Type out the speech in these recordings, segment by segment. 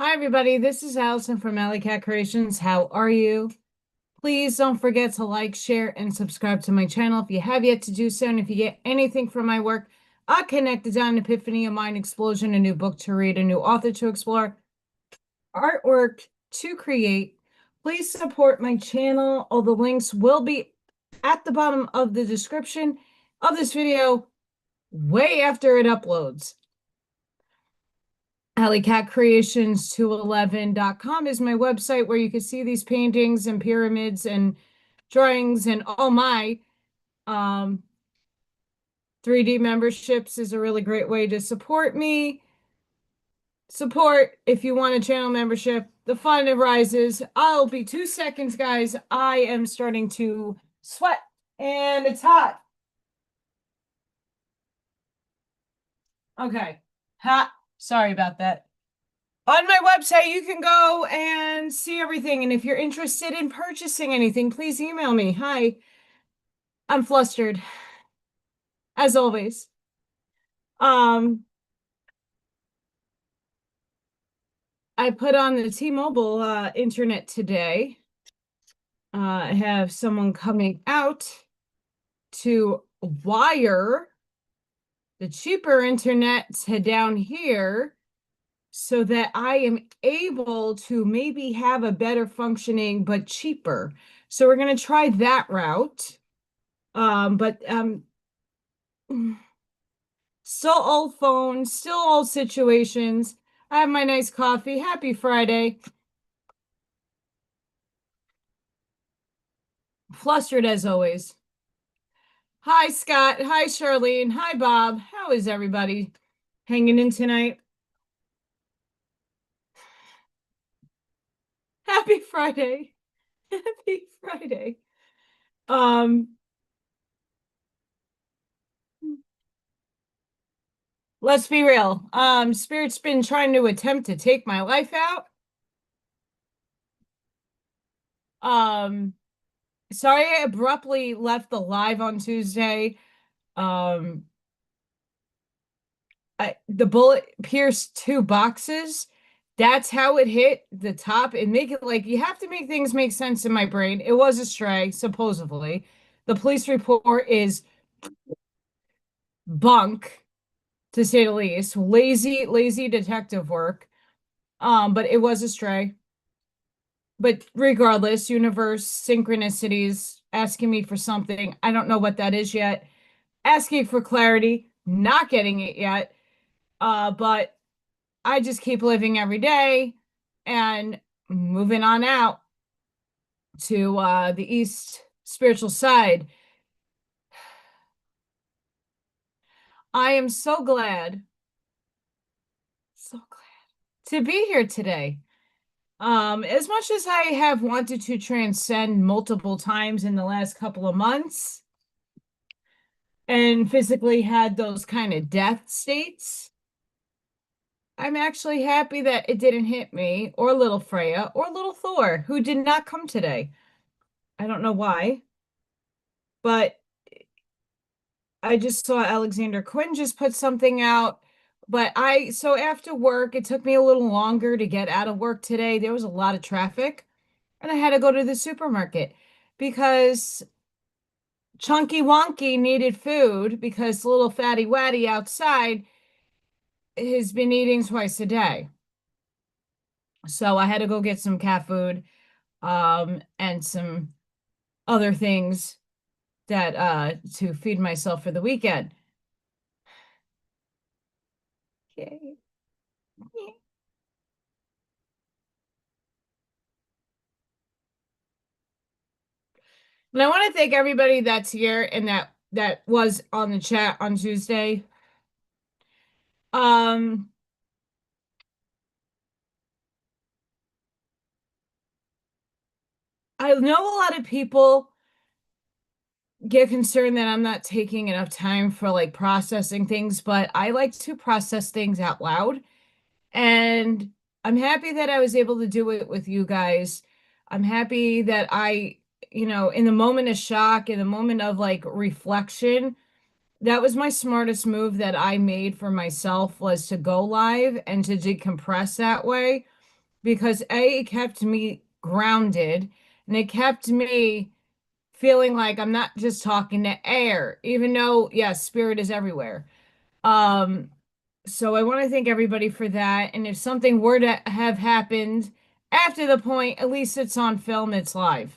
Hi, everybody. This is Allison from AllyKat Creations. How are you? Please don't forget to like, share, and subscribe to my channel if you have yet to do so. And if you get anything from my work, a connected on epiphany, a mind explosion, a new book to read, a new author to explore, artwork to create, please support my channel. All the links will be at the bottom of the description of this video way after it uploads. AllyKatCreations211.com is my website where you can see these paintings and pyramids and drawings and all my 3D memberships is a really great way to support me. Support if you want a channel membership. The fun arises. I'll be 2 seconds, guys. I am starting to sweat and it's hot. Okay. Hot. Sorry about that. On my website, you can go and see everything. And if you're interested in purchasing anything, please email me. Hi, I'm flustered, as always. I put on the T-Mobile internet today. I have someone coming out to wire the cheaper internet to down here so that I am able to maybe have a better functioning but cheaper. So we're going to try that route. But still old phones, still old situations. I have my nice coffee. Happy Friday. Flustered as always. Hi, Scott. Hi, Charlene. Hi, Bob. How is everybody hanging in tonight? Happy Friday. Happy Friday. Um, let's be real. Spirit's been trying to attempt to take my life out. Um, sorry I abruptly left the live on Tuesday. Um, the bullet pierced 2 boxes. That's how it hit the top and make it like you have to make things make sense in my brain. It was a stray, supposedly. The police report is bunk, to say the least. Lazy detective work. But it was a stray. But regardless, universe, synchronicities, asking me for something. I don't know what that is yet. Asking for clarity, not getting it yet. But I just keep living every day and moving on out to the East spiritual side. I am so glad to be here today. As much as I have wanted to transcend multiple times in the last couple of months and physically had those kind of death states, I'm actually happy that it didn't hit me or little Freya or little Thor, who did not come today. I don't know why, but I just saw Alexander Quinn just put something out. But so after work, it took me a little longer to get out of work today. There was a lot of traffic, and I had to go to the supermarket because Chunky Wonky needed food because little fatty watty outside has been eating twice a day. So I had to go get some cat food, and some other things that to feed myself for the weekend. Okay. And I want to thank everybody that's here and that was on the chat on Tuesday. Um, I know a lot of people get concerned that I'm not taking enough time for like processing things, but I like to process things out loud. And I'm happy that I was able to do it with you guys. I'm happy that in the moment of shock, in the moment of like reflection, that was my smartest move that I made for myself was to go live and to decompress that way. because A, it kept me grounded and it kept me feeling like I'm not just talking to air, even though, yes, spirit is everywhere. Um, so I want to thank everybody for that. And if something were to have happened after the point, at least it's on film, it's live.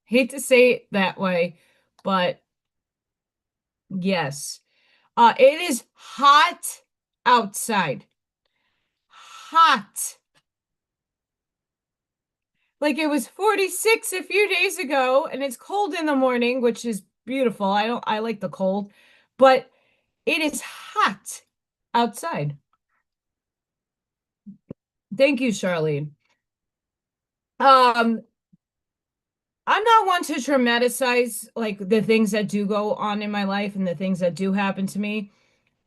Hate to say it that way, but yes. It is hot outside. Hot. Like it was 46 a few days ago, and it's cold in the morning, which is beautiful. I like the cold, but it is hot outside. Thank you, Charlene. Um, I'm not one to dramatize like the things that do go on in my life and the things that do happen to me.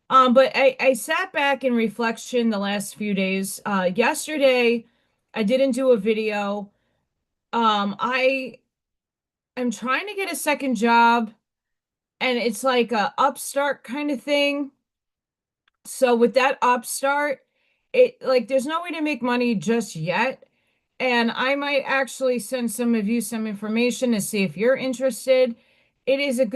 But I sat back in reflection the last few days. Yesterday, I didn't do a video. I am trying to get a second job, and it's like a upstart kind of thing. So with that upstart, it like there's no way to make money just yet. And I might actually send some of you some information to see if you're interested. It is a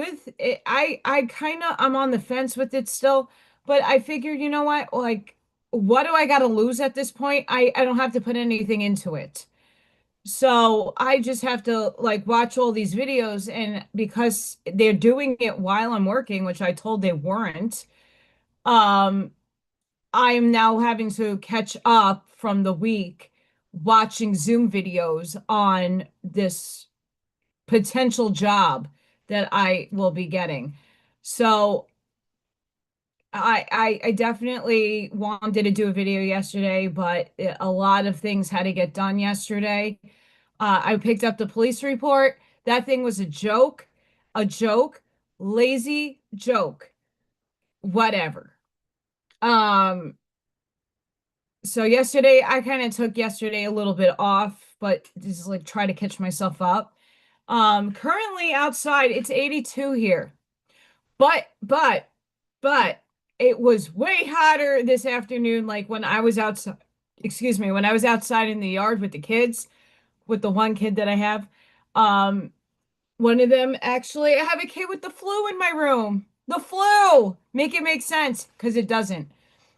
I kind of I'm on the fence with it still, but I figured, you know what? Like what do I got to lose at this point? I don't have to put anything into it. So I just have to like watch all these videos, and because they're doing it while I'm working, which I told they weren't, um I'm now having to catch up from the week watching Zoom videos on this potential job that I will be getting. So I definitely wanted to do a video yesterday, but a lot of things had to get done yesterday. I picked up the police report. That thing was a joke, lazy joke, whatever. Um, So yesterday, I kind of took yesterday a little bit off, but just like try to catch myself up. Currently outside, it's 82 here, but, but, but it was way hotter this afternoon. Like when I was outside, excuse me, when I was outside in the yard with the kids, with the one kid that I have. Um, One of them actually, I have a kid with the flu in my room. The flu! Make it make sense, because it doesn't.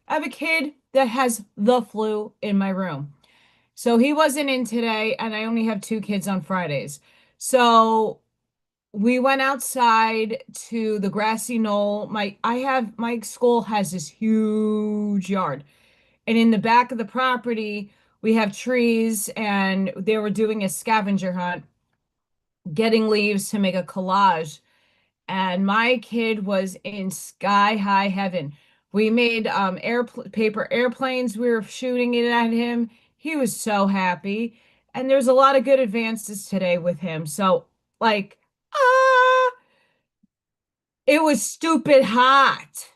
I have a kid that has the flu in my room. So he wasn't in today, and I only have two kids on Fridays. So we went outside to the grassy knoll. My school has this huge yard. And in the back of the property, we have trees, and they were doing a scavenger hunt, getting leaves to make a collage, and my kid was in sky high heaven. We made paper airplanes. We were shooting it at him. He was so happy. And there's a lot of good advances today with him. So, like, ah, it was stupid hot.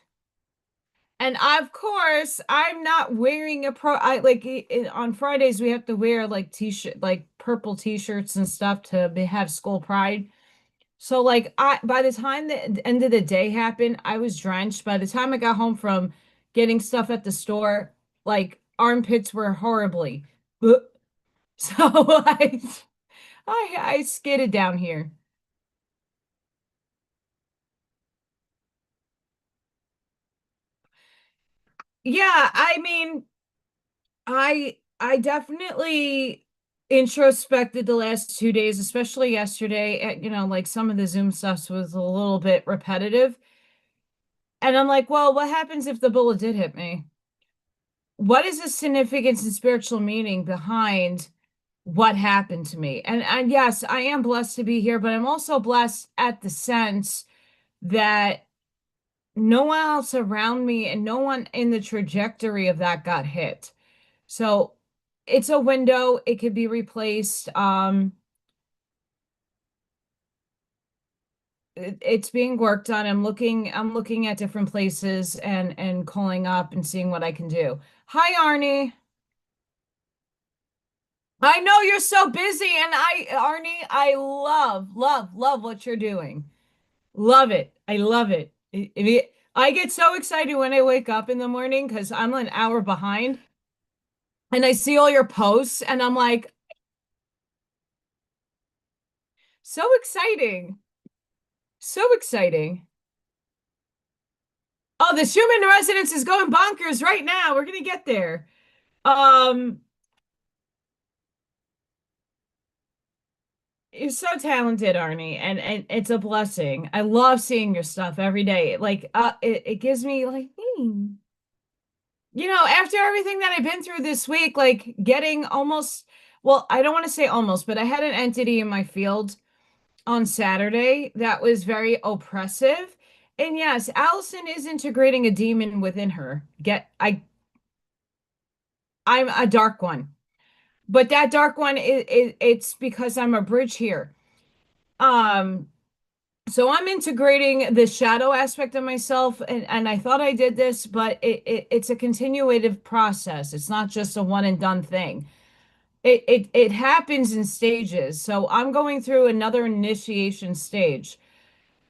And of course, I'm not wearing a I like on Fridays we have to wear like t-shirt, like purple t-shirts and stuff to have school pride. So like I by the time the end of the day happened, I was drenched. By the time I got home from getting stuff at the store, like armpits were horribly. Ugh. So I skidded down here. Yeah, I mean, I definitely introspected the last 2 days, especially yesterday. Like some of the Zoom stuff was a little bit repetitive. And I'm like, well, what happens if the bullet did hit me? What is the significance and spiritual meaning behind what happened to me? And yes, I am blessed to be here, but I'm also blessed at the sense that no one else around me and no one in the trajectory of that got hit. So it's a window, it could be replaced. It's being worked on. I'm looking at different places and calling up and seeing what I can do. Hi, Arnie. I know you're so busy, and Arnie, I love, love, love what you're doing. Love it. I love it. I get so excited when I wake up in the morning because I'm an hour behind. And I see all your posts and I'm like, so exciting. So exciting. Oh, the Schumann resonance is going bonkers right now. We're gonna get there. Um, you're so talented, Arnie, and it's a blessing. I love seeing your stuff every day. Like, it gives me like, after everything that I've been through this week, like getting almost, well, I don't want to say almost, but I had an entity in my field on Saturday that was very oppressive. And yes, Allison is integrating a demon within her. I'm a dark one. But that dark one it's because I'm a bridge here. Um, so I'm integrating the shadow aspect of myself, and I thought I did this, but it's a continuative process. It's not just a one and done thing. It happens in stages. So I'm going through another initiation stage.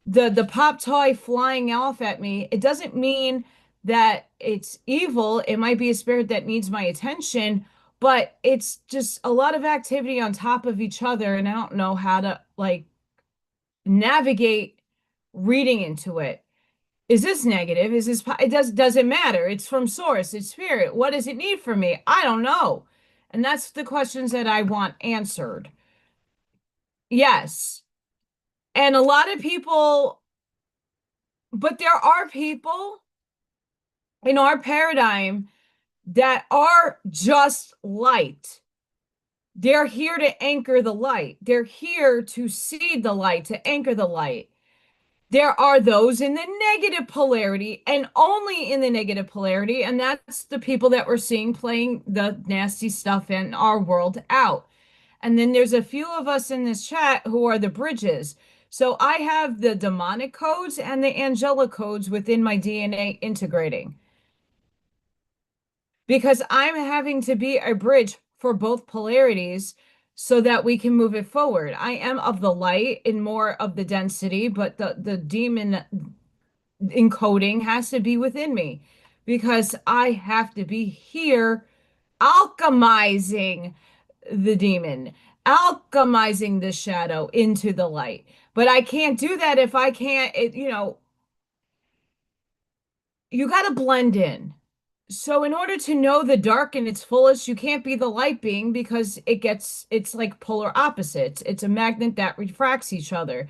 The pop toy flying off at me, it doesn't mean that it's evil. It might be a spirit that needs my attention, but it's just a lot of activity on top of each other, and I don't know how to like navigate reading into it. Is this negative? Is this it doesn't matter. It's from source, it's spirit. What does it need from me? I don't know. And that's the questions that I want answered. Yes. And a lot of people, but there are people in our paradigm that are just light. They're here to anchor the light. They're here to seed the light, to anchor the light. There are those in the negative polarity and only in the negative polarity, and that's the people that we're seeing playing the nasty stuff in our world out. And then there's a few of us in this chat who are the bridges. So I have the demonic codes and the angelic codes within my DNA integrating because I'm having to be a bridge for both polarities so that we can move it forward. I am of the light and more of the density, but the demon encoding has to be within me because I have to be here alchemizing the demon, alchemizing the shadow into the light. But I can't do that if I can't, you got to blend in. So in order to know the dark in its fullest, you can't be the light being because it's like polar opposites. It's a magnet that refracts each other.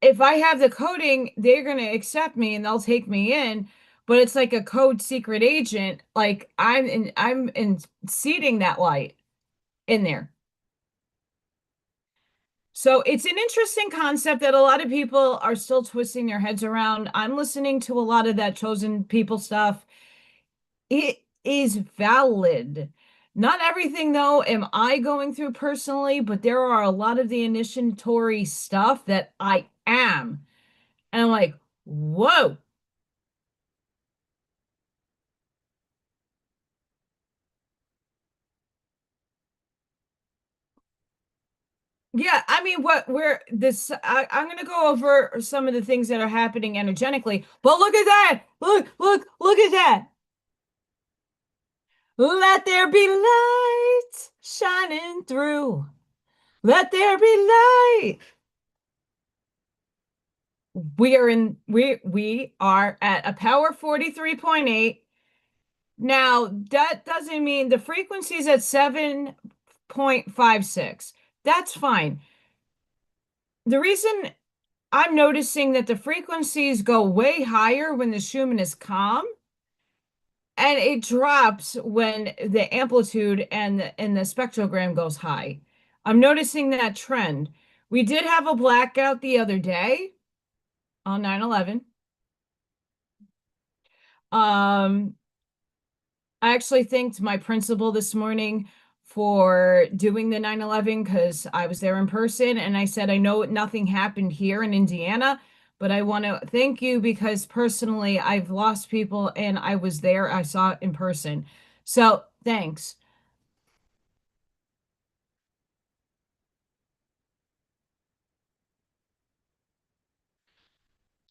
If I have the coding, they're going to accept me and they'll take me in, but it's like a code secret agent. Like I'm in seeding that light in there. So it's an interesting concept that a lot of people are still twisting their heads around. I'm listening to a lot of that chosen people stuff. It is valid. Not everything, though, am I going through personally, but there are a lot of the initiatory stuff that I am. And I'm like, whoa. Yeah, I mean, I'm going to go over some of the things that are happening energetically, but look at that. Look at that. Let there be light shining through. Let there be light. We are at a power 43.8. Now, that doesn't mean the frequency's at 7.56. That's fine. The reason I'm noticing that the frequencies go way higher when the Schumann is calm, and it drops when the amplitude and the spectrogram goes high. I'm noticing that trend. We did have a blackout the other day on 9/11. Um, I actually thanked my principal this morning for doing the 9/11 because I was there in person and I said, I know nothing happened here in Indiana, but I want to thank you because personally I've lost people and I was there. I saw it in person. So thanks.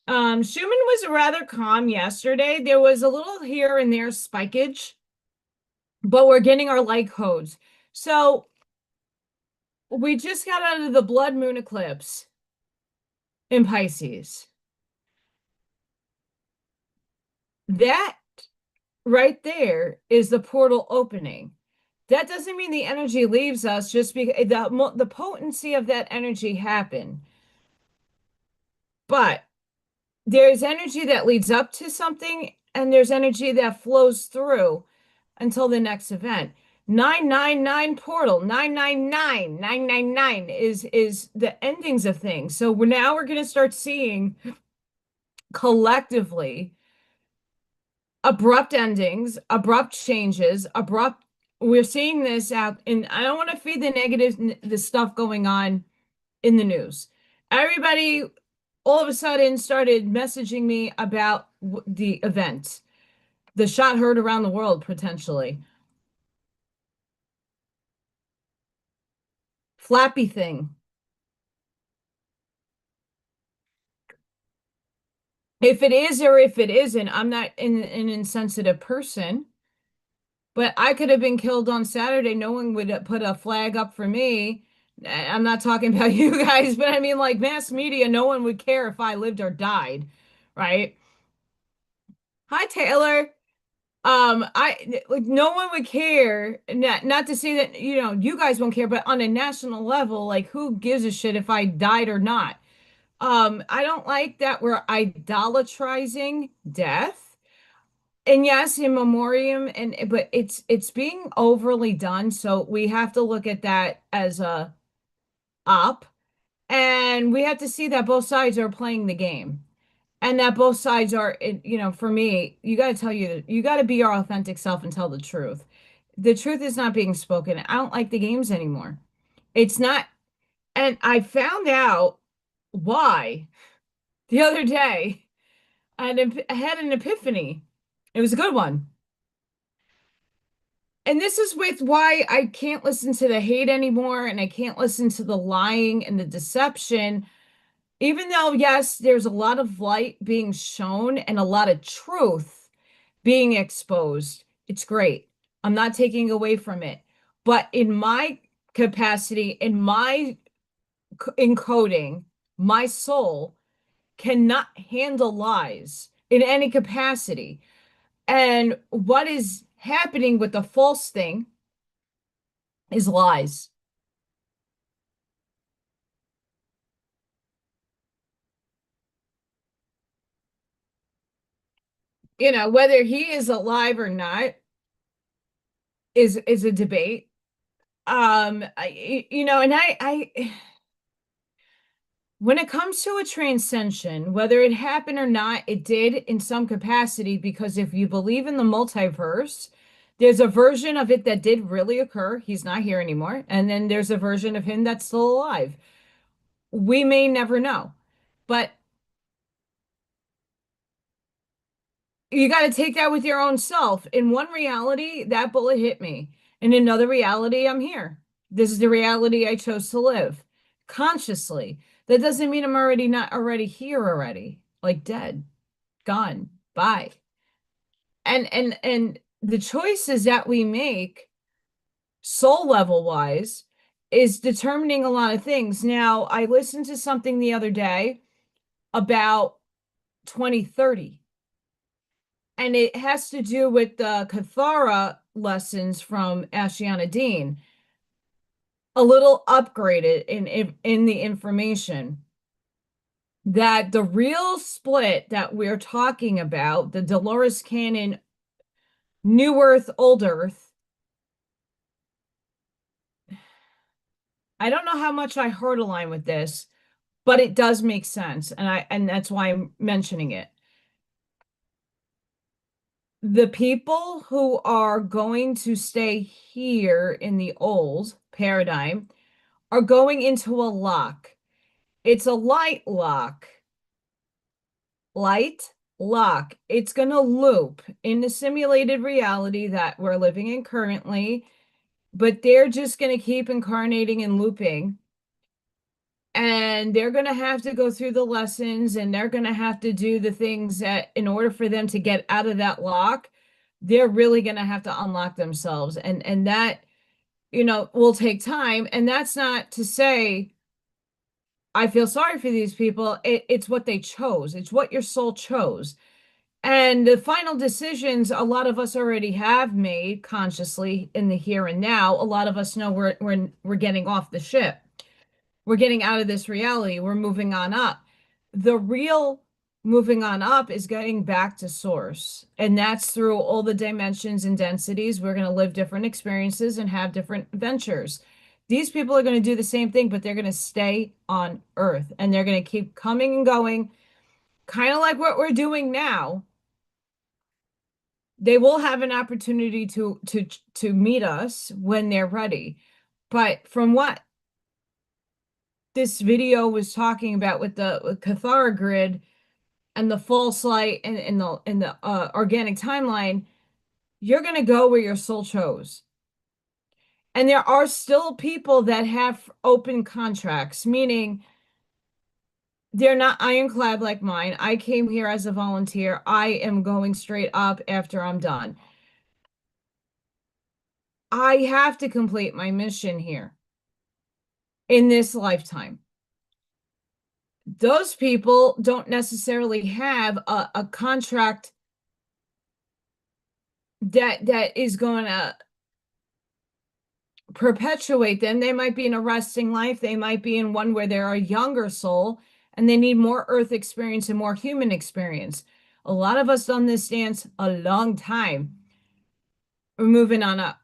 Schumann was rather calm yesterday. There was a little here and there spikage. but we're getting our light codes. So we just got out of the blood moon eclipse in Pisces. That right there is the portal opening. That doesn't mean the energy leaves us, just because the potency of that energy happened. But there's energy that leads up to something, and there's energy that flows through until the next event. 999 portal, 999, 999 is the endings of things. So we're going to start seeing collectively abrupt endings, abrupt changes, abrupt. We're seeing this out, and I don't want to feed the negative, the stuff going on in the news. Everybody all of a sudden started messaging me about the event, the shot heard around the world potentially. Flappy thing. If it is or if it isn't, I'm not an insensitive person, but I could have been killed on Saturday. No one would put a flag up for me. I'm not talking about you guys, but I mean, like mass media, no one would care if I lived or died, right? Hi, Taylor. I like no one would care. Not to say that, you guys won't care, but on a national level, like who gives a shit if I died or not? I don't like that we're idolatrizing death. And yes, in memoriam, and but it's being overly done, so we have to look at that as a up, and we have to see that both sides are playing the game, and that both sides are, for me, you got to be your authentic self and tell the truth. The truth is not being spoken. I don't like the games anymore. It's not, and I found out why the other day. I had an epiphany. It was a good one. And this is with why I can't listen to the hate anymore, and I can't listen to the lying and the deception. Even though, yes, there's a lot of light being shown and a lot of truth being exposed, it's great. I'm not taking away from it. But in my capacity, in my encoding, my soul cannot handle lies in any capacity. And what is happening with the false thing is lies. Whether he is alive or not is a debate. And when it comes to a transcension, whether it happened or not, it did in some capacity, because if you believe in the multiverse, there's a version of it that did really occur. He's not here anymore. And then there's a version of him that's still alive. We may never know. But you got to take that with your own self. In one reality, that bullet hit me. In another reality, I'm here. This is the reality I chose to live consciously. That doesn't mean I'm already not already here already, like dead, gone, bye. And the choices that we make soul level wise is determining a lot of things. Now, I listened to something the other day about 2030. And it has to do with the Kathara lessons from Ashiana Dean, a little upgraded in the information that the real split that we're talking about, the Dolores Cannon, New Earth, Old Earth, I don't know how much I heard align with this, but it does make sense, and that's why I'm mentioning it. The people who are going to stay here in the old paradigm are going into a lock. It's a light lock. Light lock. It's going to loop in the simulated reality that we're living in currently, but they're just going to keep incarnating and looping. And they're going to have to go through the lessons, and they're going to have to do the things that, in order for them to get out of that lock, they're really going to have to unlock themselves. And that, will take time. And that's not to say I feel sorry for these people. It's what they chose. It's what your soul chose. And the final decisions a lot of us already have made consciously in the here and now. A lot of us know we're getting off the ship. We're getting out of this reality. We're moving on up. The real moving on up is getting back to source. And that's through all the dimensions and densities. We're going to live different experiences and have different ventures. These people are going to do the same thing, but they're going to stay on Earth and they're going to keep coming and going, kind of like what we're doing now. They will have an opportunity to meet us when they're ready. But from what this video was talking about with the Cathara grid and the false light and the organic timeline, you're going to go where your soul chose. And there are still people that have open contracts, meaning they're not ironclad like mine. I came here as a volunteer. I am going straight up after I'm done. I have to complete my mission here in this lifetime. Those people don't necessarily have a contract that is going to perpetuate them. They might be in a resting life. They might be in one where they're a younger soul and they need more earth experience and more human experience. A lot of us done this dance a long time. We're moving on up.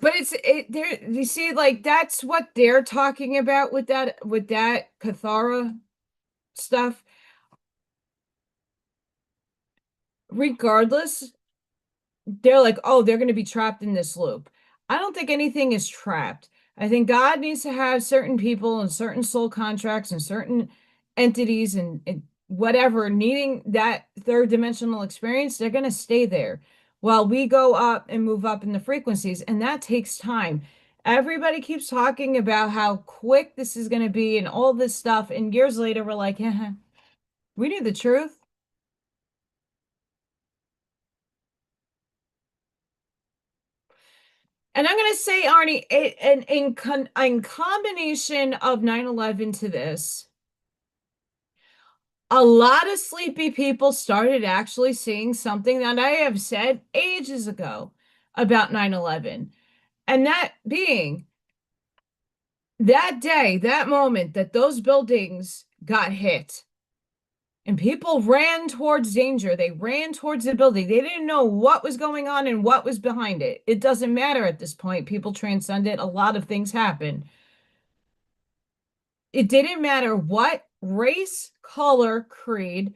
But there you see, like that's what they're talking about with that Cathara stuff. Regardless, they're like, oh, they're going to be trapped in this loop. I don't think anything is trapped. I think God needs to have certain people and certain soul contracts and certain entities and whatever needing that third dimensional experience. They're going to stay there while we go up and move up in the frequencies. And that takes time. Everybody keeps talking about how quick this is going to be and all this stuff. And years later, we're like, yeah, we knew the truth. And I'm going to say, Arnie, in combination of 9/11 to this, a lot of sleepy people started actually seeing something that I have said ages ago about 9/11. And that being that day, that moment that those buildings got hit and people ran towards danger. They ran towards the building. They didn't know what was going on and what was behind it. It doesn't matter at this point. People transcend it. A lot of things happen. It didn't matter what race, color, creed,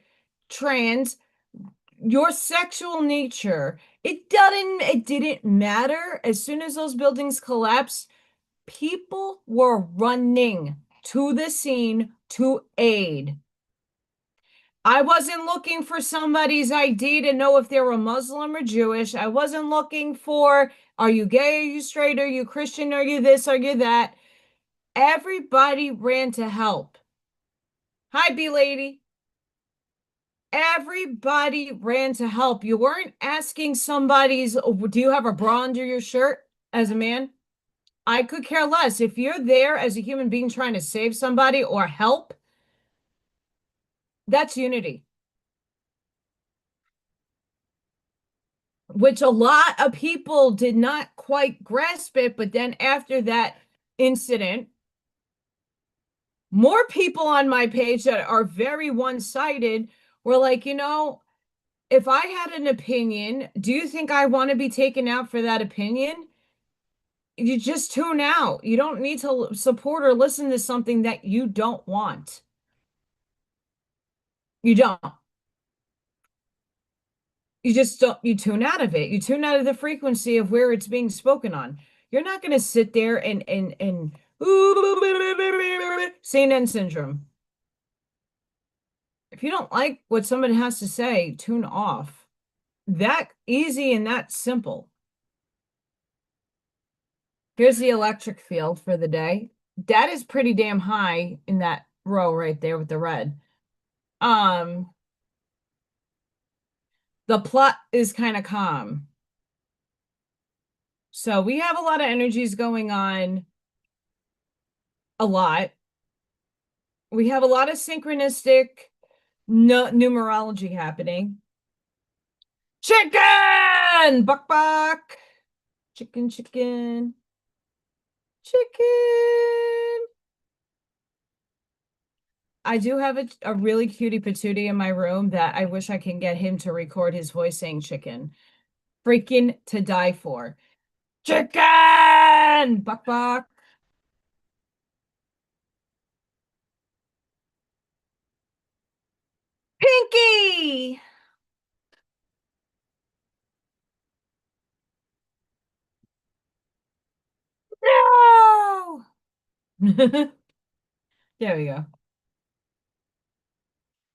trans, your sexual nature. It didn't matter. As soon as those buildings collapsed, people were running to the scene to aid. I wasn't looking for somebody's ID to know if they were Muslim or Jewish. I wasn't looking for, are you gay? Are you straight? Are you Christian? Are you this? Are you that? Everybody ran to help. Hi, B lady. Everybody ran to help. You weren't asking somebody's, oh, do you have a bra under your shirt as a man? I could care less. If you're there as a human being trying to save somebody or help, that's unity, which a lot of people did not quite grasp it. But then after that incident, more people on my page that are very one-sided were like, if I had an opinion, do you think I want to be taken out for that opinion? You just tune out. You don't need to support or listen to something that you don't want. You don't. You just don't, you tune out of it. You tune out of the frequency of where it's being spoken on. You're not going to sit there and CNN syndrome. If you don't like what somebody has to say, tune off. That easy and that simple. Here's the electric field for the day. That is pretty damn high in that row right there with the red. Um, The plot is kind of calm. So we have a lot of energies going on, a lot. We have a lot of synchronistic no numerology happening. Chicken! Buck buck! Chicken, chicken, chicken. I do have a really cutie patootie in my room that I wish I can get him to record his voice saying chicken. Freaking to die for. Chicken! Buck buck. Pinky! No! There we go.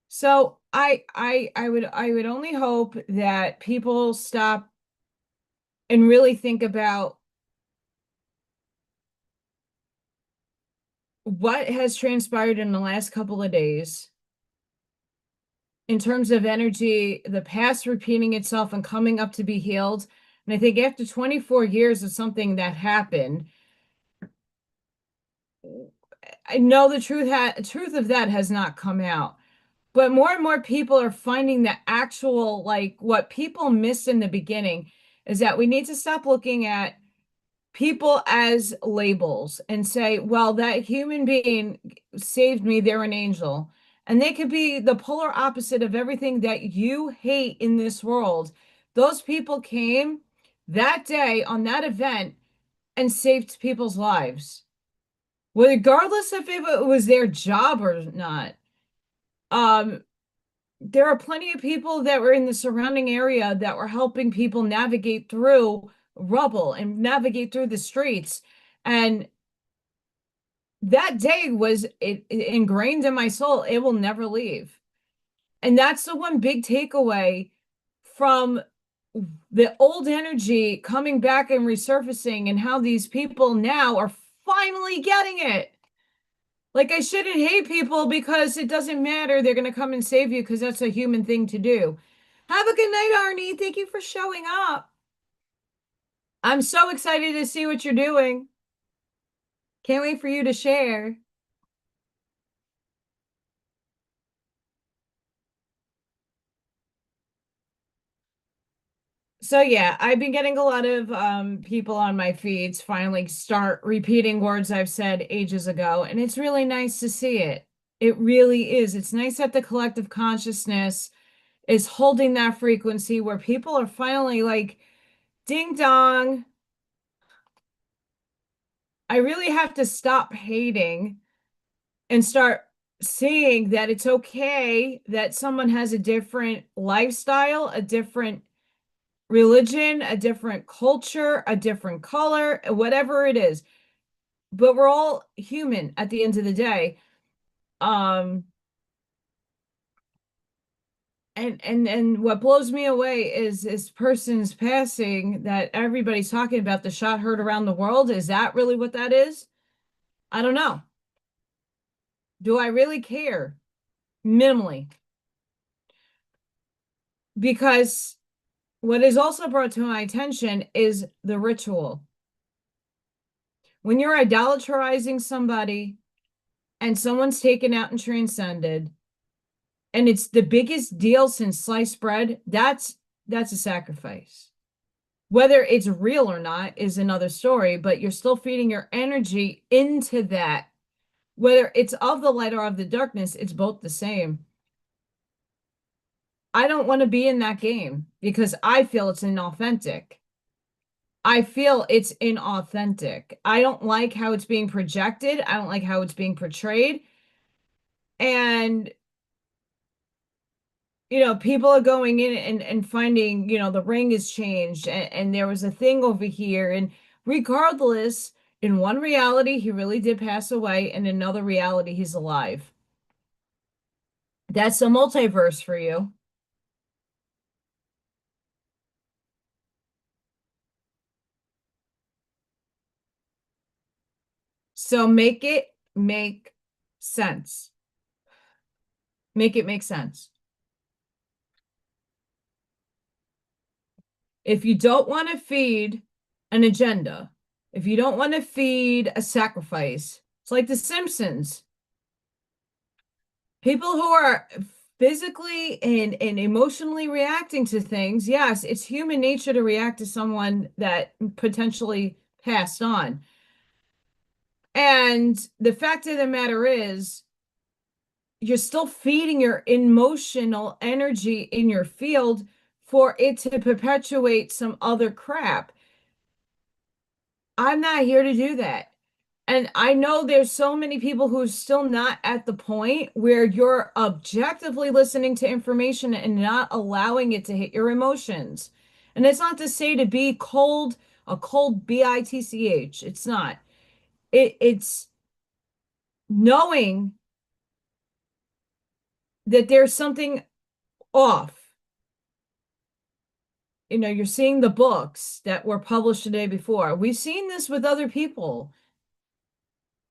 So I would only hope that people stop and really think about what has transpired in the last couple of days in terms of energy, the past repeating itself and coming up to be healed. And I think after 24 years of something that happened, I know the truth of that has not come out. But more and more people are finding the actual, like, what people missed in the beginning is that we need to stop looking at people as labels and say, well, that human being saved me, they're an angel. And they could be the polar opposite of everything that you hate in this world. Those people came that day on that event and saved people's lives, regardless if it was their job or not. Um, there are plenty of people that were in the surrounding area that were helping people navigate through rubble and navigate through the streets. And that day was ingrained in my soul. It will never leave. And that's the one big takeaway from the old energy coming back and resurfacing, and how these people now are finally getting it. Like, I shouldn't hate people because it doesn't matter. They're going to come and save you because that's a human thing to do. Have a good night, Arnie. Thank you for showing up. I'm so excited to see what you're doing. Can't wait for you to share. So yeah, I've been getting a lot of people on my feeds finally start repeating words I've said ages ago, and it's really nice to see it. It really is. It's nice that the collective consciousness is holding that frequency where people are finally like, ding dong, I really have to stop hating and start seeing that it's okay that someone has a different lifestyle, a different religion, a different culture, a different color, whatever it is. But we're all human at the end of the day. Um, and what blows me away is this person's passing that everybody's talking about, the shot heard around the world. Is that really what that is? I don't know. Do I really care? Minimally. Because what is also brought to my attention is the ritual. When you're idolatrizing somebody and someone's taken out and transcended, and it's the biggest deal since sliced bread, that's a sacrifice. Whether it's real or not is another story, but you're still feeding your energy into that. Whether it's of the light or of the darkness, it's both the same. I don't want to be in that game because I feel it's inauthentic. I feel it's inauthentic. I don't like how it's being projected. I don't like how it's being portrayed. And, people are going in and finding, the ring has changed, and there was a thing over here. And regardless, in one reality, he really did pass away. In another reality, he's alive. That's a multiverse for you. So make it make sense. Make it make sense. If you don't want to feed an agenda, if you don't want to feed a sacrifice, it's like The Simpsons. People who are physically and emotionally reacting to things, yes, it's human nature to react to someone that potentially passed on. And the fact of the matter is, you're still feeding your emotional energy in your field for it to perpetuate some other crap. I'm not here to do that. And I know there's so many people who are still not at the point where you're objectively listening to information and not allowing it to hit your emotions. And it's not to say to be cold, a cold bitch. It's not. It's knowing that there's something off. You're seeing the books that were published the day before. We've seen this with other people.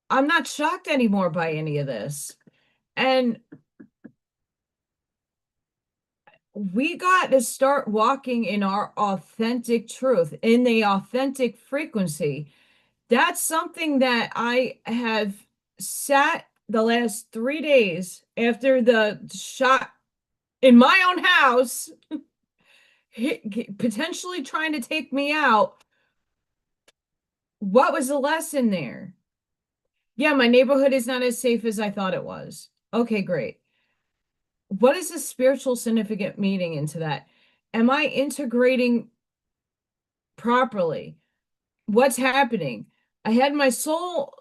I'm not shocked anymore by any of this. And we got to start walking in our authentic truth, in the authentic frequency. That's something that I have sat the last 3 days after the shot in my own house, potentially trying to take me out. What was the lesson there? Yeah, my neighborhood is not as safe as I thought it was. Okay, great. What is the spiritual significant meaning into that? Am I integrating properly? What's happening? I had my soul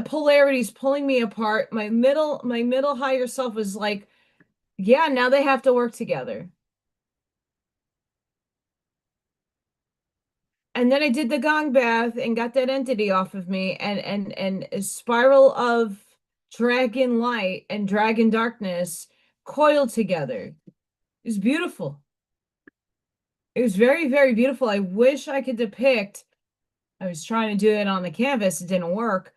polarities pulling me apart. My middle higher self was like, yeah, now they have to work together. And then I did the gong bath and got that entity off of me, and a spiral of dragon light and dragon darkness coiled together. It was beautiful. It was very, very beautiful. I wish I could depict. I was trying to do it on the canvas. It didn't work.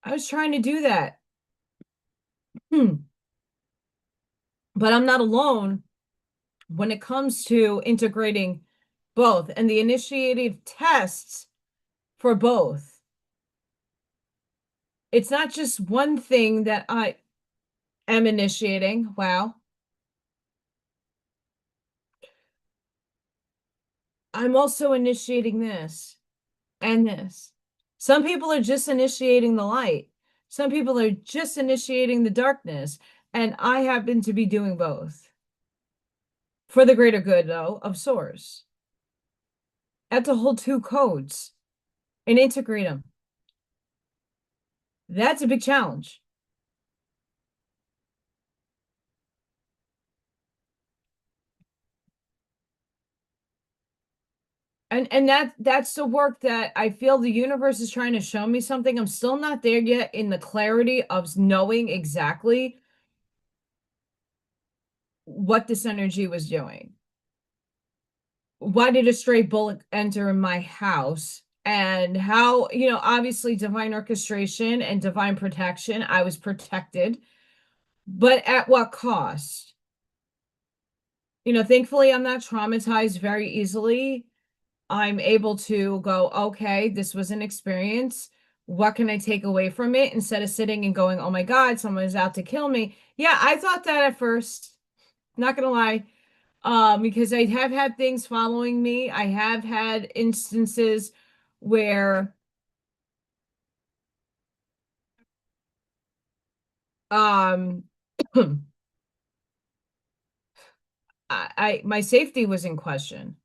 I was trying to do that. But I'm not alone when it comes to integrating both and the initiative tests for both. It's not just one thing that I am initiating. Wow. I'm also initiating this and this. Some people are just initiating the light. Some people are just initiating the darkness. And I happen to be doing both for the greater good, though, of Source. I have to hold two codes and integrate them. That's a big challenge. And that's the work that I feel the universe is trying to show me something. I'm still not there yet in the clarity of knowing exactly what this energy was doing. Why did a stray bullet enter my house? And how, obviously divine orchestration and divine protection. I was protected, but at what cost? Thankfully, I'm not traumatized very easily. I'm able to go, okay, this was an experience. What can I take away from it instead of sitting and going, oh my God, someone is out to kill me? Yeah, I thought that at first. Not gonna lie. Because I have had things following me. I have had instances where um I my safety was in question.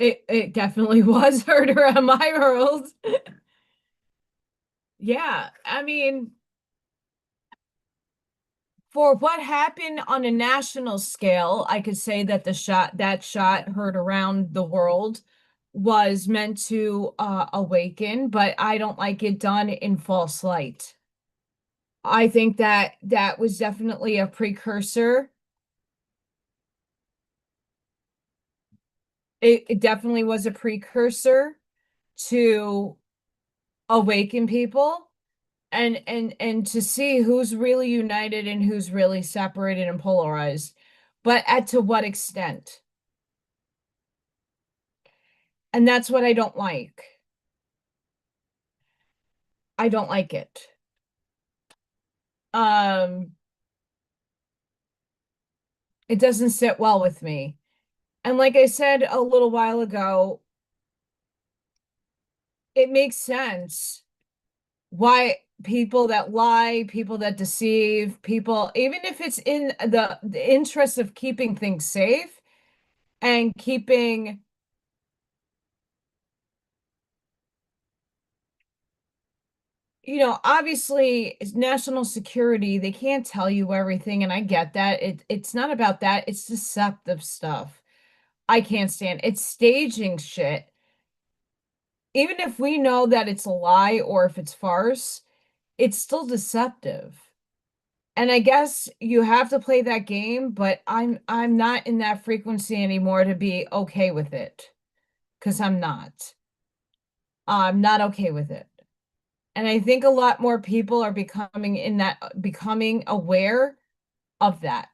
It definitely was harder on my world. Yeah, I mean, for what happened on a national scale, I could say that that shot heard around the world was meant to awaken, but I don't like it done in false light. I think that that was definitely a precursor It definitely was a precursor to awaken people and to see who's really united and who's really separated and polarized, but at to what extent. And that's what I don't like. I don't like it. Um, it doesn't sit well with me. And like I said a little while ago, it makes sense why people that lie, people that deceive, people, even if it's in the interest of keeping things safe and keeping, obviously it's national security, they can't tell you everything, and I get that. It's not about that, it's deceptive stuff. I can't stand it's staging shit. Even if we know that it's a lie or if it's farce, it's still deceptive. And I guess you have to play that game, but I'm not in that frequency anymore to be okay with it. Because I'm not. I'm not okay with it. And I think a lot more people are becoming aware of that.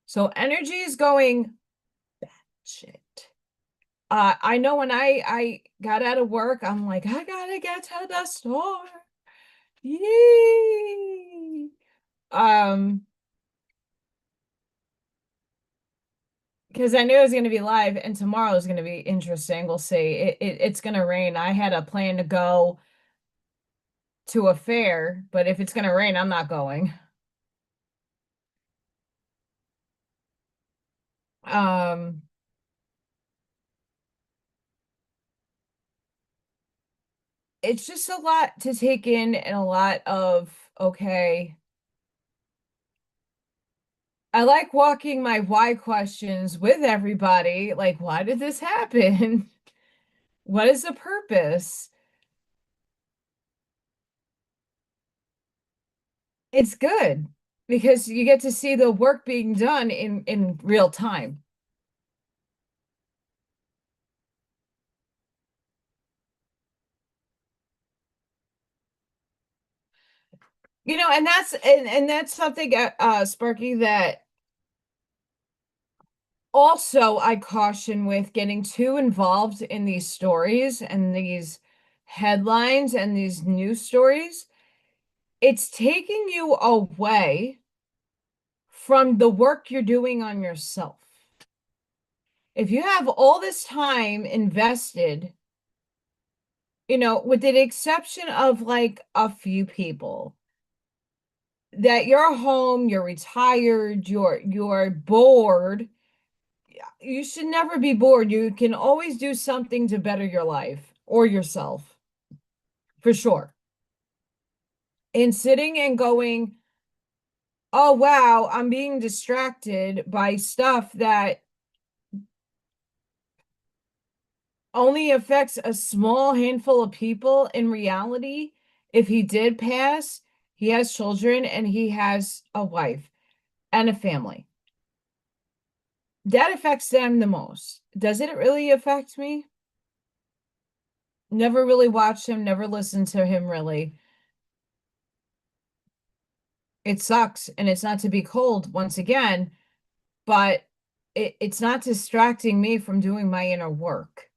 So energy is going shit. I know when I got out of work, I'm like, I gotta get to the store. Yay! Um, because I knew it was going to be live, and tomorrow is going to be interesting. We'll see. It's going to rain. I had a plan to go to a fair, but if it's going to rain, I'm not going. Um, it's just a lot to take in and a lot of, okay. I like walking my why questions with everybody. Like, why did this happen? What is the purpose? It's good because you get to see the work being done in real time. And that's something, Sparky, that also I caution with getting too involved in these stories and these headlines and these news stories. It's taking you away from the work you're doing on yourself. If you have all this time invested, with the exception of like a few people, that you're home, you're retired, you're bored. You should never be bored. You can always do something to better your life or yourself, for sure. And sitting and going, oh wow, I'm being distracted by stuff that only affects a small handful of people. In reality, if he did pass, he has children and he has a wife and a family. That affects them the most. Does it really affect me? Never really watched him, never listened to him really. It sucks, and it's not to be cold once again, but it's not distracting me from doing my inner work.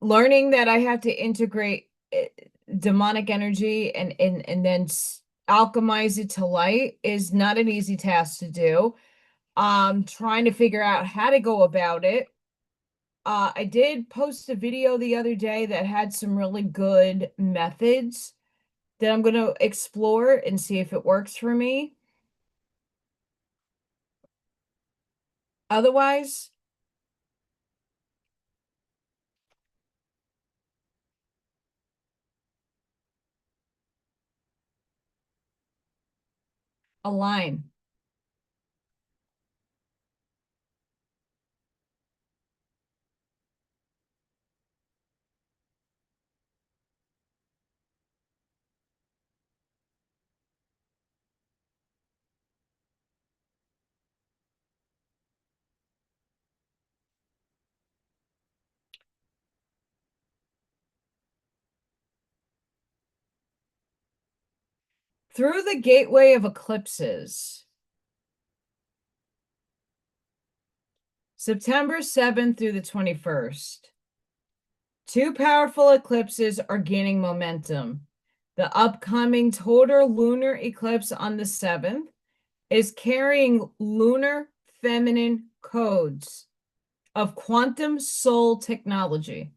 Learning that I have to integrate demonic energy and then alchemize it to light is not an easy task to do. Trying to figure out how to go about it. I did post a video the other day that had some really good methods that I'm going to explore and see if it works for me. Otherwise, align. Through the gateway of eclipses, September 7th through the 21st. Two powerful eclipses are gaining momentum. The upcoming total lunar eclipse on the 7th is carrying lunar feminine codes of quantum soul technology.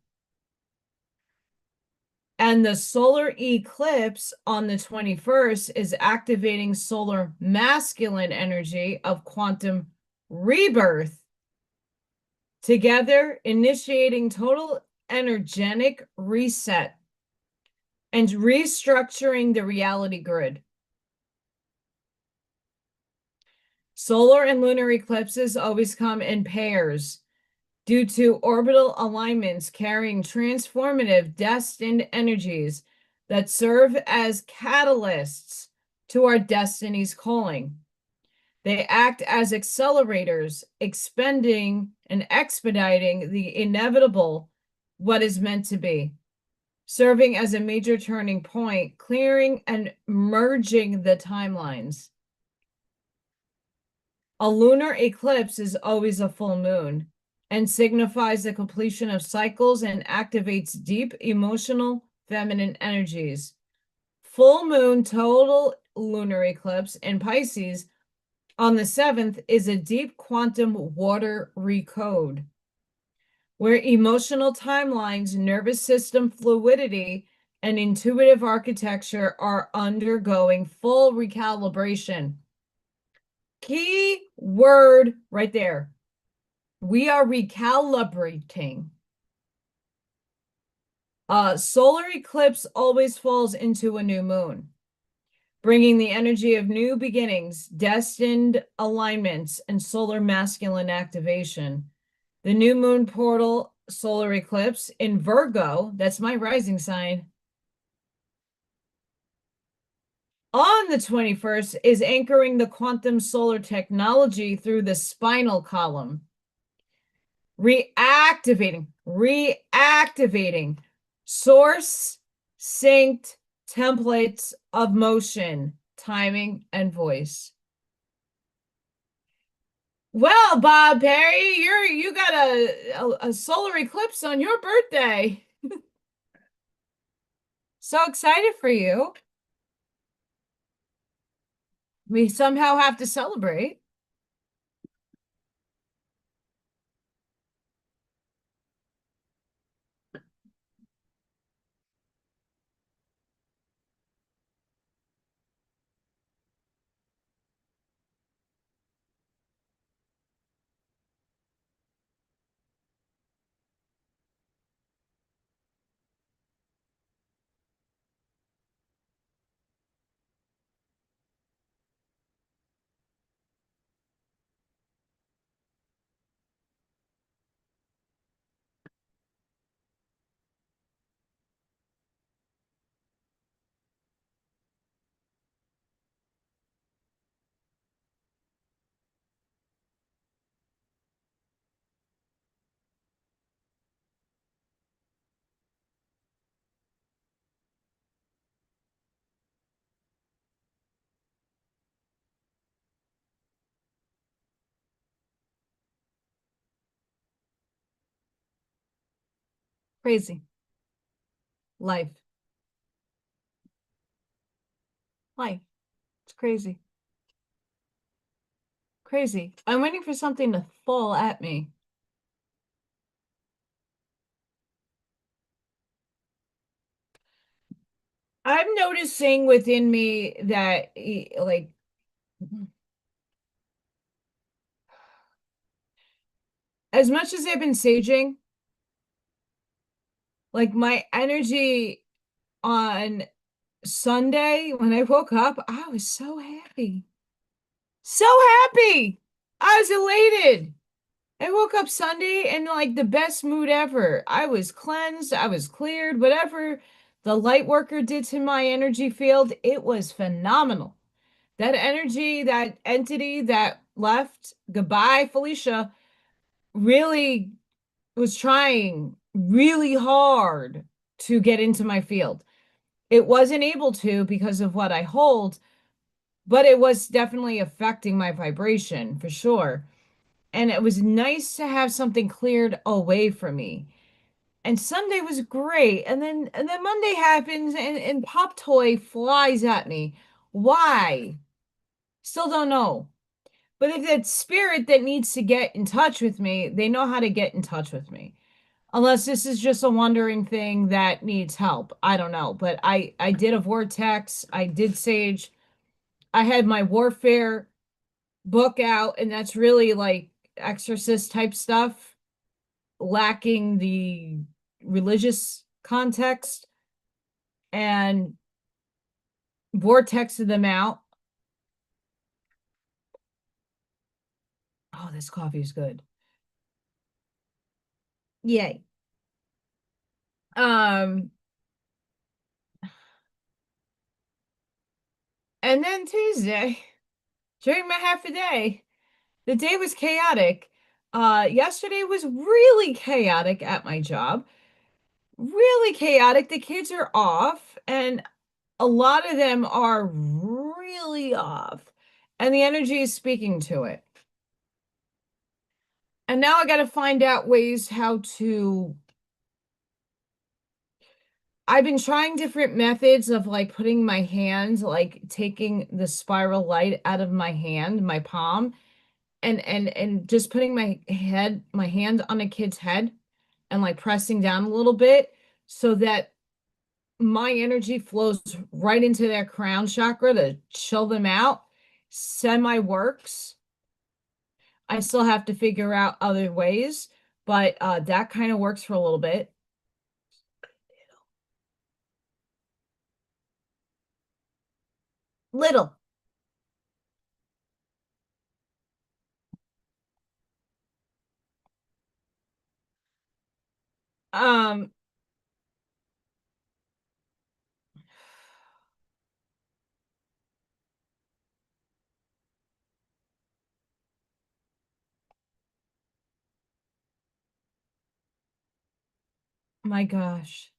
And the solar eclipse on the 21st is activating solar masculine energy of quantum rebirth, together initiating total energetic reset and restructuring the reality grid. Solar and lunar eclipses always come in pairs due to orbital alignments carrying transformative destined energies that serve as catalysts to our destiny's calling. They act as accelerators, expending and expediting the inevitable, what is meant to be, serving as a major turning point, clearing and merging the timelines. A lunar eclipse is always a full moon and signifies the completion of cycles and activates deep emotional feminine energies. Full moon total lunar eclipse in Pisces on the 7th is a deep quantum water recode, where emotional timelines, nervous system fluidity, and intuitive architecture are undergoing full recalibration. Key word right there. We are recalibrating. Solar eclipse always falls into a new moon, bringing the energy of new beginnings, destined alignments, and solar masculine activation. The new moon portal solar eclipse in Virgo, that's my rising sign, on the 21st is anchoring the quantum solar technology through the spinal column, reactivating source synced templates of motion, timing, and voice. Well, Bob Perry, you got a solar eclipse on your birthday. So excited for you. We somehow have to celebrate. Crazy. Life. Life. It's crazy. Crazy. I'm waiting for something to fall at me. I'm noticing within me that, like, as much as I've been saging, like my energy on Sunday when I woke up, I was so happy. So happy. I was elated. I woke up Sunday in like the best mood ever. I was cleansed, I was cleared, whatever the light worker did to my energy field, it was phenomenal. That energy, that entity that left, goodbye, Felicia, really was trying really hard to get into my field. It wasn't able to because of what I hold, but it was definitely affecting my vibration for sure. And it was nice to have something cleared away from me. And Sunday was great. And then Monday happens and Pop Toy flies at me. Why? Still don't know. But if it's spirit that needs to get in touch with me, they know how to get in touch with me. Unless this is just a wandering thing that needs help. I don't know. But I did a vortex, I did sage, I had my warfare book out, and that's really like exorcist type stuff, lacking the religious context, and vortexed them out. Oh, this coffee is good. Yay. Um, and then Tuesday, during my half a day, the day was chaotic. Yesterday was really chaotic at my job. Really chaotic. The kids are off, and a lot of them are really off, and the energy is speaking to it. And now I got to find out ways how to. I've been trying different methods of like putting my hands, like taking the spiral light out of my hand, my palm, and just putting my hand on a kid's head and like pressing down a little bit so that my energy flows right into their crown chakra to chill them out. Semi works. I still have to figure out other ways, but that kind of works for a little bit. Little. Um, my gosh.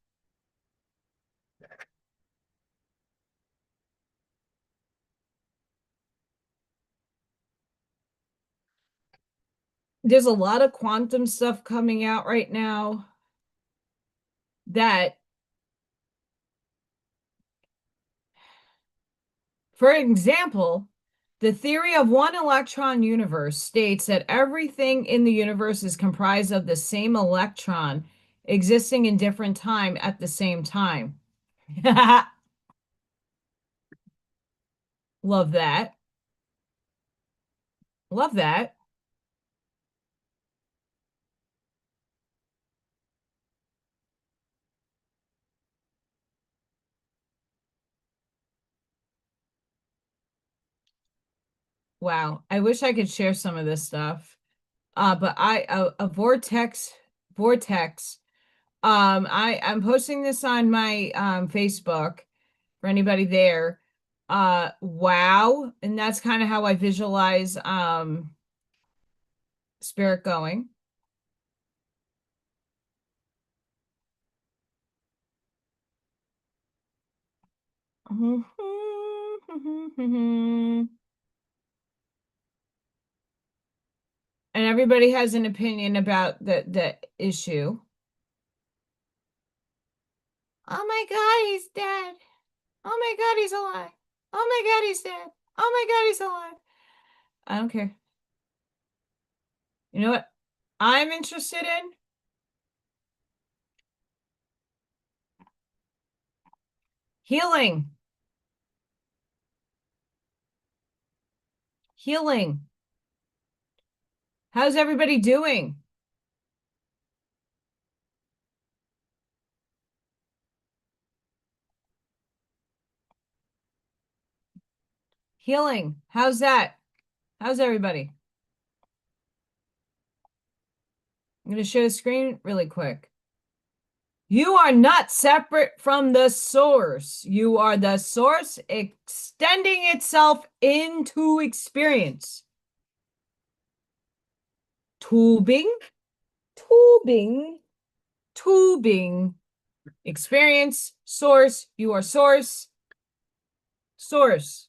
There's a lot of quantum stuff coming out right now that, for example, the theory of one electron universe states that everything in the universe is comprised of the same electron existing in different time at the same time. Love that. Love that. Wow. I wish I could share some of this stuff. But a vortex. I'm posting this on my Facebook for anybody there. Wow. And that's kind of how I visualize spirit going. And everybody has an opinion about the issue. Oh my God, he's dead. Oh my God, he's alive. Oh my God, he's dead. Oh my God, he's alive. I don't care. You know what I'm interested in? Healing. Healing. How's everybody doing? Healing. How's that? How's everybody? I'm going to share the screen really quick. You are not separate from the source. You are the source extending itself into experience. Tubing, tubing, tubing. Experience, source, you are source, source.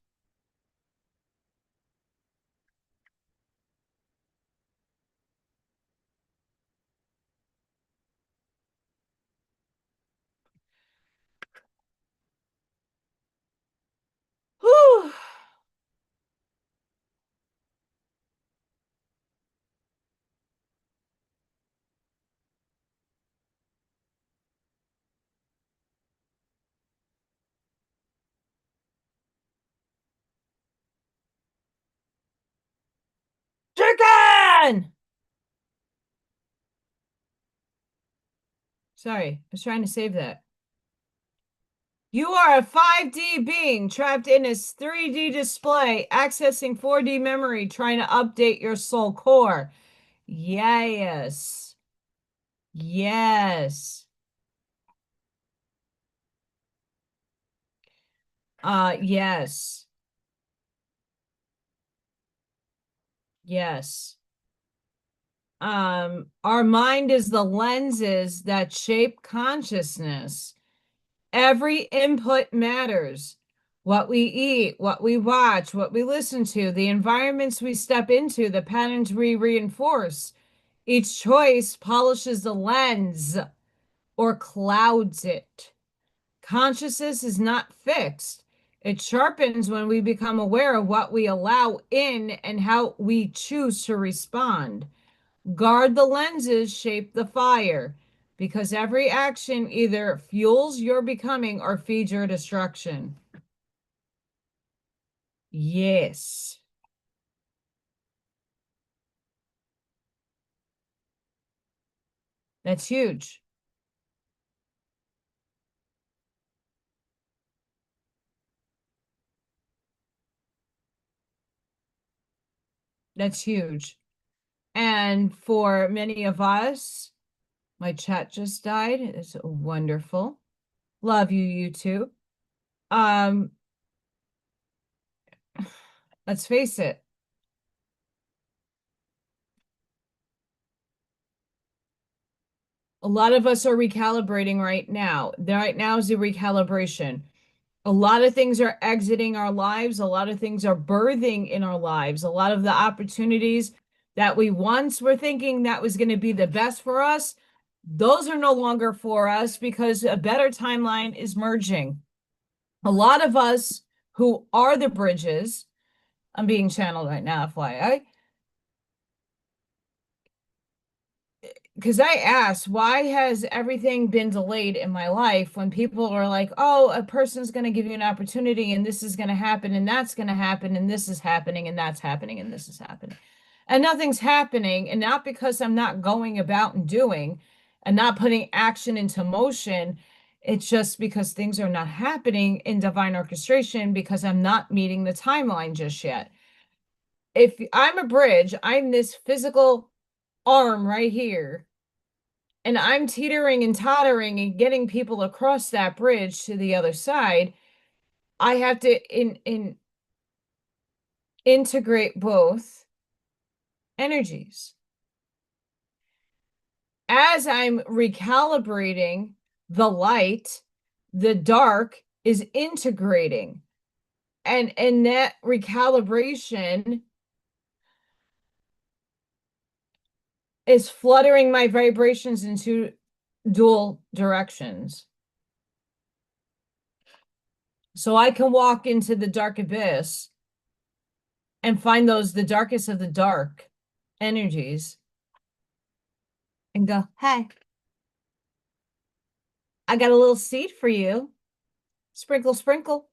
Done. Sorry, I was trying to save that. You are a 5D being trapped in a 3D display, accessing 4D memory, trying to update your soul core. Yes. Yes. Yes. Yes. Our mind is the lenses that shape consciousness. Every input matters. What we eat, what we watch, what we listen to, the environments we step into, the patterns we reinforce. Each choice polishes the lens or clouds it. Consciousness is not fixed. It sharpens when we become aware of what we allow in and how we choose to respond. Guard the lenses, shape the fire, because every action either fuels your becoming or feeds your destruction. Yes, that's huge. That's huge. And for many of us, my chat just died. It's wonderful. Love you, you too. Um, let's face it, a lot of us are recalibrating right now. Right now is the recalibration. A lot of things are exiting our lives. A lot of things are birthing in our lives. A lot of the opportunities that we once were thinking that was going to be the best for us, those are no longer for us because a better timeline is merging. A lot of us who are the bridges, I'm being channeled right now, FYI, because I asked, why has everything been delayed in my life when people are like, oh, a person's going to give you an opportunity and this is going to happen and that's going to happen and this is happening and that's happening and this is happening. And nothing's happening. And not because I'm not going about and doing and not putting action into motion. It's just because things are not happening in divine orchestration because I'm not meeting the timeline just yet. If I'm a bridge, I'm this physical arm right here and I'm teetering and tottering and getting people across that bridge to the other side, I have to integrate both energies. As I'm recalibrating the light, the dark is integrating. And that recalibration is fluttering my vibrations into dual directions. So I can walk into the dark abyss and find those the darkest of the dark energies and go, hey, I got a little seed for you. Sprinkle, sprinkle.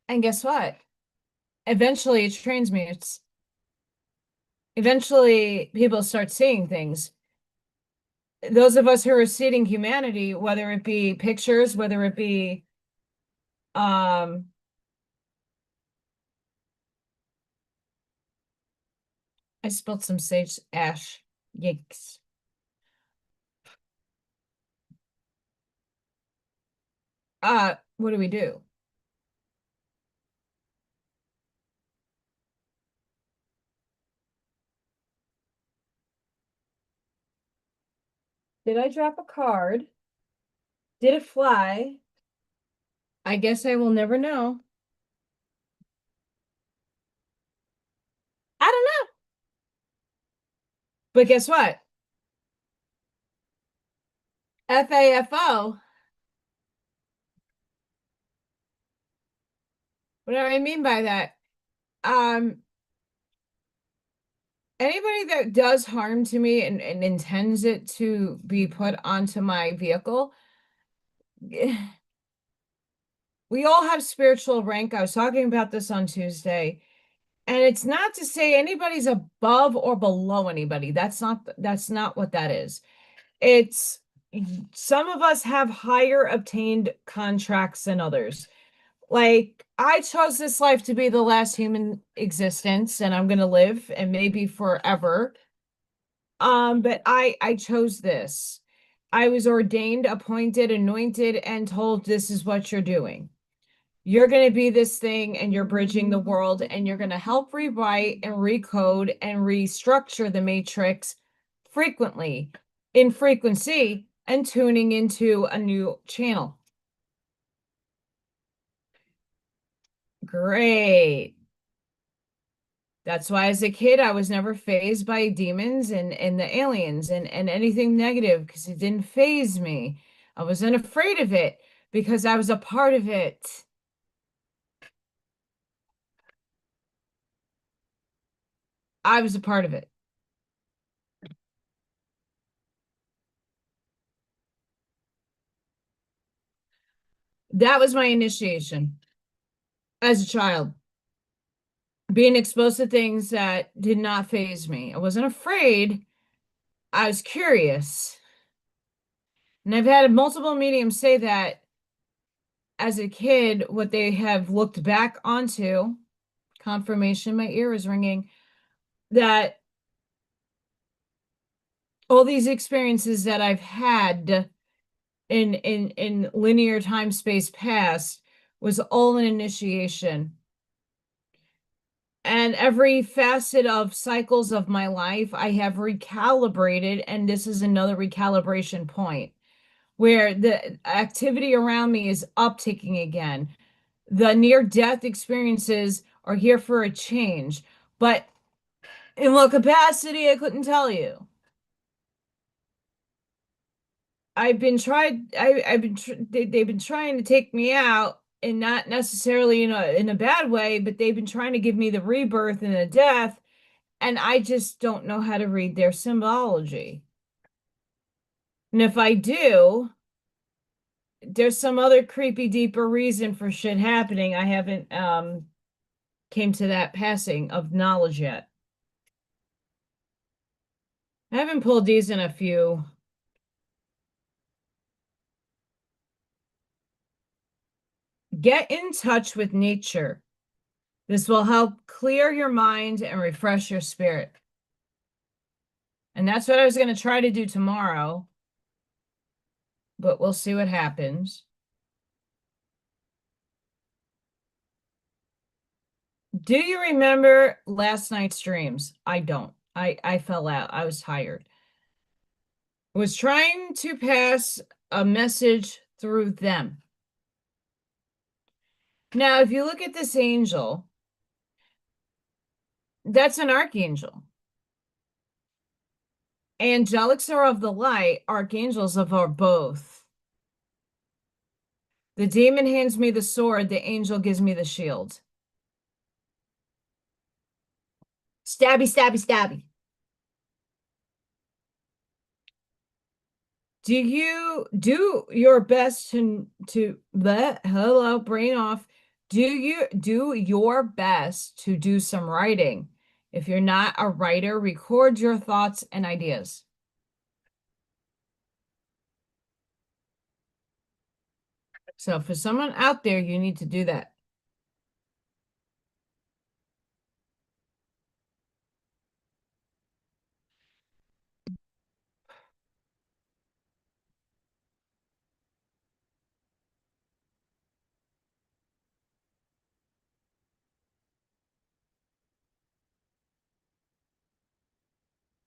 And guess what? Eventually it transmutes. Eventually people start seeing things. Those of us who are seeding humanity, whether it be pictures, whether it be um I spilled some sage ash. Yikes. What do we do? Did I drop a card? Did it fly? I guess I will never know. I don't know. But guess what? FAFO. What do I mean by that? Um, Anybody that does harm to me and intends it to be put onto my vehicle, we all have spiritual rank. I was talking about this on Tuesday, and it's not to say anybody's above or below anybody. That's not what that is. It's some of us have higher obtained contracts than others. Like I chose this life to be the last human existence, and I'm gonna live and maybe forever. But I chose this. I was ordained, appointed, anointed, and told this is what you're doing. You're going to be this thing and you're bridging the world and you're going to help rewrite and recode and restructure the matrix frequently in frequency and tuning into a new channel. Great. That's why as a kid I was never phased by demons and the aliens and anything negative because it didn't phase me. I wasn't afraid of it because I was a part of it. I was a part of it. That was my initiation as a child, being exposed to things that did not phase me. I wasn't afraid. I was curious. And I've had multiple mediums say that as a kid, what they have looked back onto, confirmation, my ear is ringing, that all these experiences that I've had in linear time space past was all an initiation. And every facet of cycles of my life, I have recalibrated, and this is another recalibration point where the activity around me is upticking again. The near-death experiences are here for a change, but in what capacity, I couldn't tell you. They've been trying to take me out, and not necessarily in a bad way, but they've been trying to give me the rebirth and the death, and I just don't know how to read their symbology. And if I do, there's some other creepy, deeper reason for shit happening. I haven't came to that passing of knowledge yet. I haven't pulled these in a few. Get in touch with nature. This will help clear your mind and refresh your spirit. And that's what I was going to try to do tomorrow, but we'll see what happens. Do you remember last night's dreams? I don't. I fell out. I was tired. Was trying to pass a message through them. Now, if you look at this angel, that's an archangel. Angelics are of the light, archangels of our both. The demon hands me the sword, the angel gives me the shield. Stabby, stabby, stabby. Do you do your best to let hello brain off? Do you do your best to do some writing? If you're not a writer, record your thoughts and ideas. So for someone out there, you need to do that.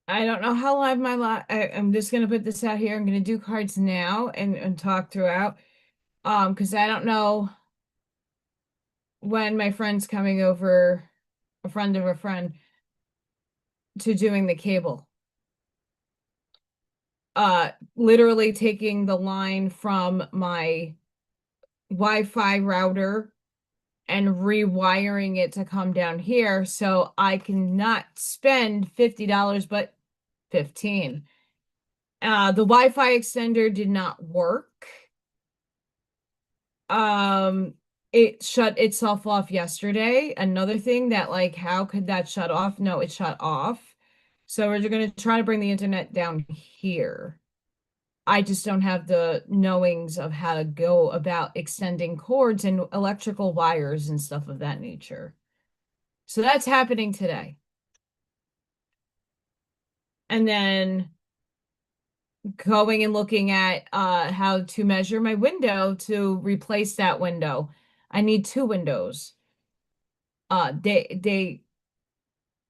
I don't know how live my life. I'm just gonna put this out here. I'm gonna do cards now and talk throughout. Because I don't know when my friend's coming over, a friend of a friend, to doing the cable. Literally taking the line from my Wi-Fi router and rewiring it to come down here so I can not spend $50 but 15. The Wi-Fi extender did not work. It shut itself off yesterday. Another thing that, like, how could that shut off? No, it shut off. So we're going to try to bring the internet down here. I just don't have the knowings of how to go about extending cords and electrical wires and stuff of that nature. So that's happening today. And then going and looking at how to measure my window to replace that window. I need two windows. They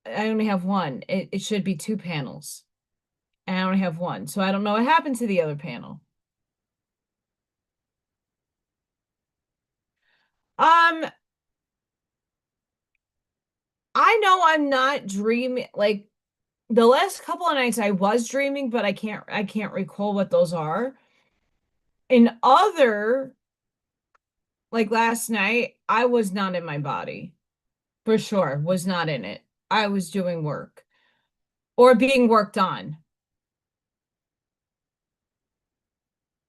I only have one. It should be two panels. And I only have one. So I don't know what happened to the other panel. Um, I know I'm not dreaming, like the last couple of nights I was dreaming, but I can't recall what those are. In other, like last night, I was not in my body. For sure, was not in it. I was doing work or being worked on.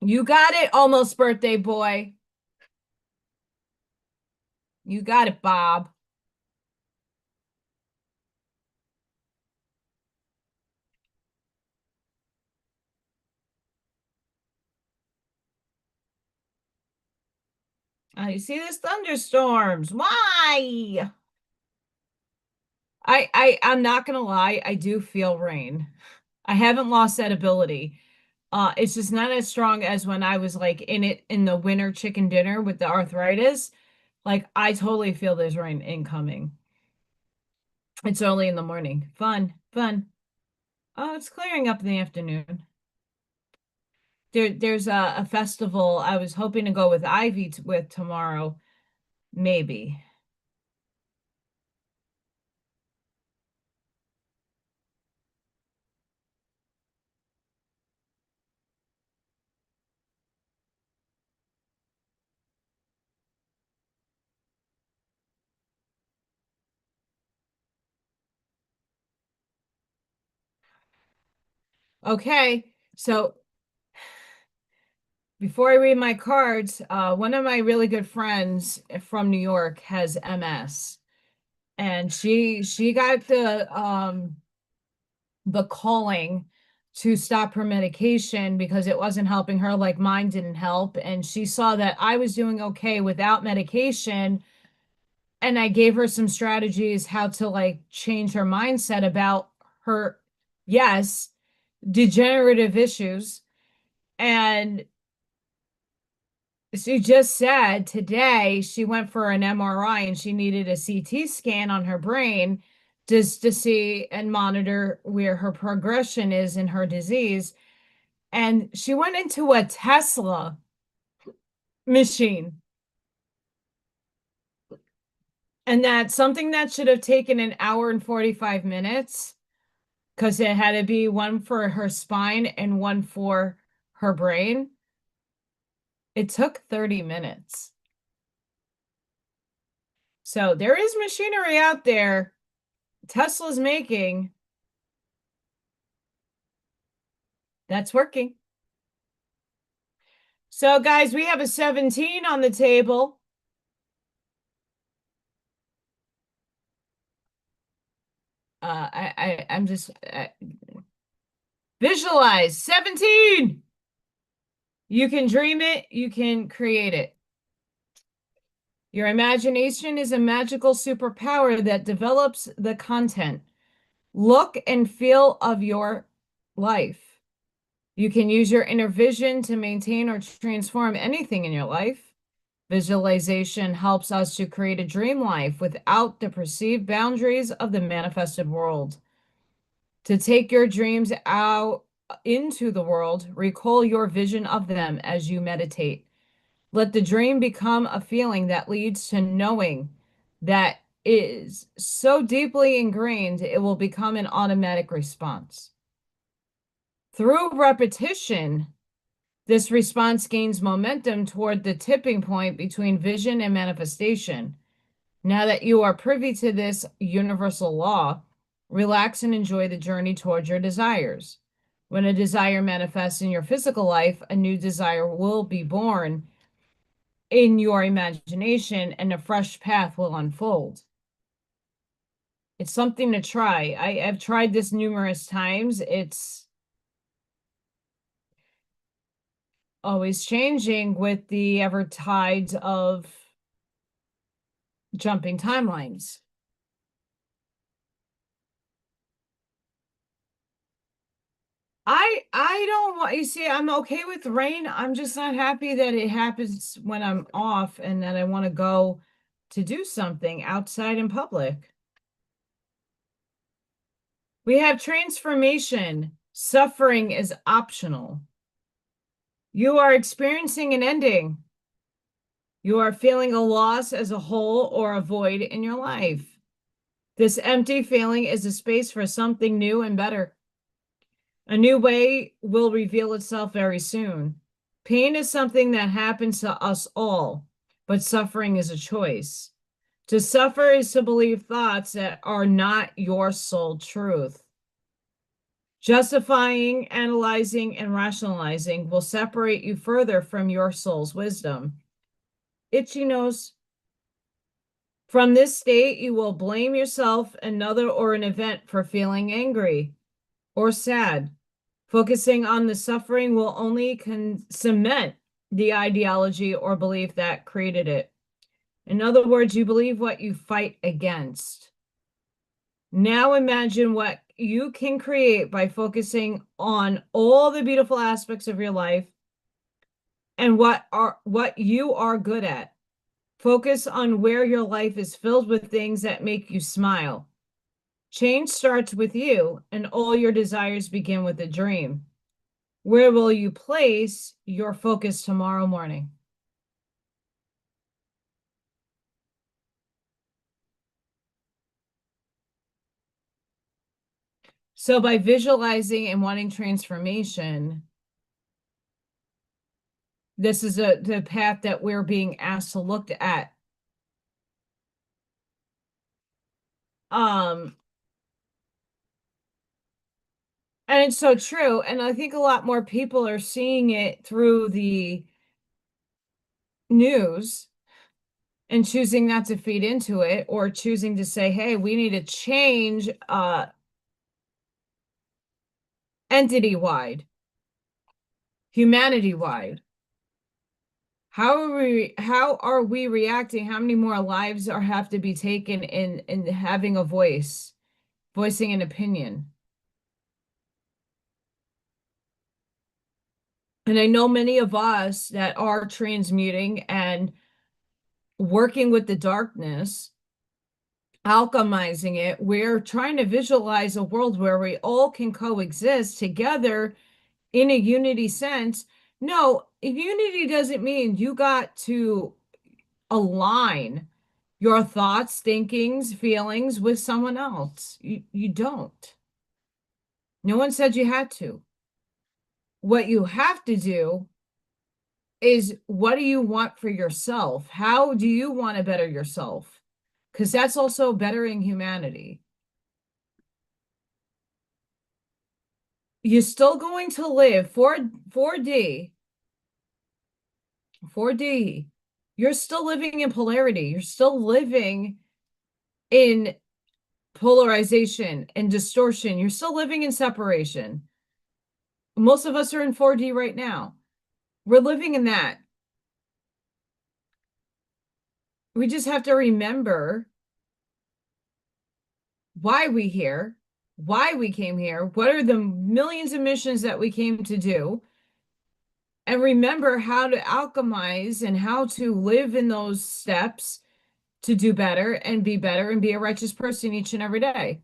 You got it, almost birthday boy. You got it, Bob. You see this thunderstorms. Why? I'm not gonna lie, I do feel rain. I haven't lost that ability. It's just not as strong as when I was like in it in the winter chicken dinner with the arthritis. Like I totally feel there's rain incoming. It's early in the morning. Fun, fun. Oh, it's clearing up in the afternoon. There's a festival I was hoping to go with Ivy with tomorrow, maybe. Okay, so before I read my cards, one of my really good friends from New York has MS, and she got the calling to stop her medication because it wasn't helping her, like mine didn't help, and she saw that I was doing okay without medication, and I gave her some strategies how to like change her mindset about her, yes, degenerative issues. And she just said today she went for an MRI and she needed a CT scan on her brain just to see and monitor where her progression is in her disease. And she went into a Tesla machine. And that's something that should have taken an hour and 45 minutes because it had to be one for her spine and one for her brain. It took 30 minutes. So there is machinery out there Tesla's making that's working. So, guys, we have a 17 on the table. I'm just visualize 17. You can dream it, you can create it. Your imagination is a magical superpower that develops the content, look, and feel of your life. You can use your inner vision to maintain or transform anything in your life. Visualization helps us to create a dream life without the perceived boundaries of the manifested world. To take your dreams out into the world, recall your vision of them as you meditate. Let the dream become a feeling that leads to knowing that is so deeply ingrained, it will become an automatic response. Through repetition, this response gains momentum toward the tipping point between vision and manifestation. Now that you are privy to this universal law, relax and enjoy the journey toward your desires. When a desire manifests in your physical life, a new desire will be born. in your imagination and a fresh path will unfold. It's something to try. I've tried this numerous times. It's always changing with the ever tides of jumping timelines. I don't want, you see, I'm okay with rain. I'm just not happy that it happens when I'm off and that I want to go to do something outside in public. We have transformation. Suffering is optional. You are experiencing an ending. You are feeling a loss as a whole or a void in your life. This empty feeling is a space for something new and better. A new way will reveal itself very soon. Pain is something that happens to us all, but suffering is a choice. To suffer is to believe thoughts that are not your soul truth. Justifying, analyzing, and rationalizing will separate you further from your soul's wisdom. Itchy nose. From this state, you will blame yourself, another, or an event for feeling angry or sad. Focusing on the suffering will only cement the ideology or belief that created it. In other words, you believe what you fight against. Now imagine what you can create by focusing on all the beautiful aspects of your life and what you are good at. Focus on where your life is filled with things that make you smile. Change starts with you, and all your desires begin with a dream. Where will you place your focus tomorrow morning? So by visualizing and wanting transformation, this is the path that we're being asked to look at. Um, and it's so true. And I think a lot more people are seeing it through the news and choosing not to feed into it or choosing to say, hey, we need to change entity-wide, humanity-wide. How are we reacting? How many more lives are have to be taken in having a voice, voicing an opinion? And I know many of us that are transmuting and working with the darkness, alchemizing it. We're trying to visualize a world where we all can coexist together in a unity sense. No, unity doesn't mean you got to align your thoughts, thinkings, feelings with someone else. You don't. No one said you had to. What you have to do is what do you want for yourself? How do you want to better yourself? Because that's also bettering humanity. You're still going to live 4D, 4D. You're still living in polarity. You're still living in polarization and distortion. You're still living in separation. Most of us are in 4D right now. We're living in that. We just have to remember why we here, why we came here, what are the millions of missions that we came to do, and remember how to alchemize and how to live in those steps to do better and be a righteous person each and every day.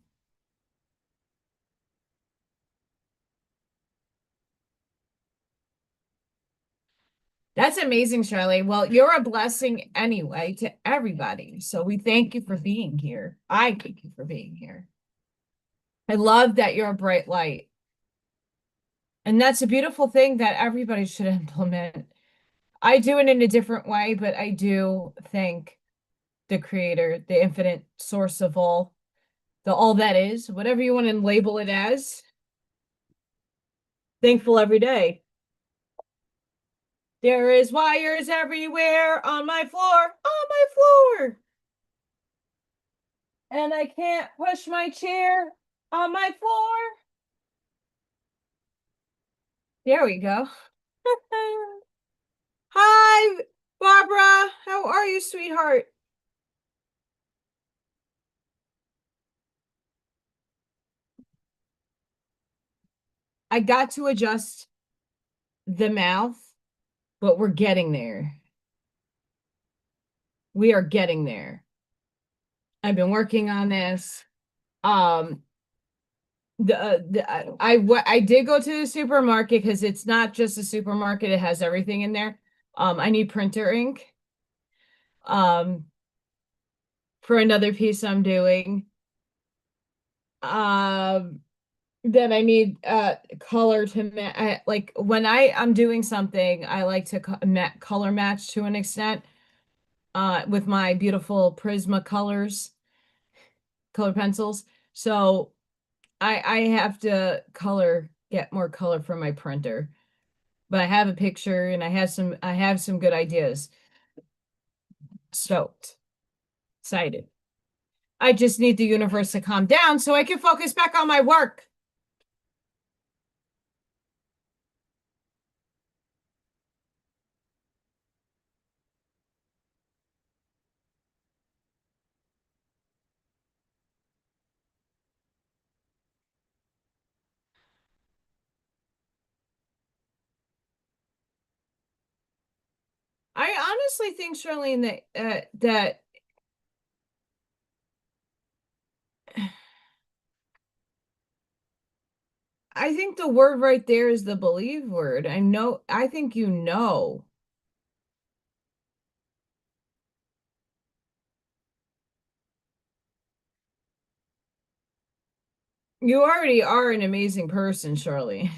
That's amazing, Shirley. Well, you're a blessing anyway to everybody. So we thank you for being here. I thank you for being here. I love that you're a bright light. And that's a beautiful thing that everybody should implement. I do it in a different way, but I do thank the creator, the infinite source of all, the all that is, whatever you want to label it as. Thankful every day. There is wires everywhere on my floor. And I can't push my chair on my floor. There we go. Hi, Barbara. How are you, sweetheart? I got to adjust the mouth, but we're getting there. We are getting there. I've been working on this. Um, I did go to the supermarket because it's not just a supermarket, it has everything in there. I need printer ink um for another piece I'm doing. Um then I need color to like when I'm doing something, I like to color match to an extent with my beautiful Prisma color pencils. So I have to get more color from my printer. But I have a picture and I have some good ideas. Stoked, excited. I just need the universe to calm down so I can focus back on my work. I honestly think, Charlene, that I think the word right there is the believe word. I think you know. You already are an amazing person, Charlie.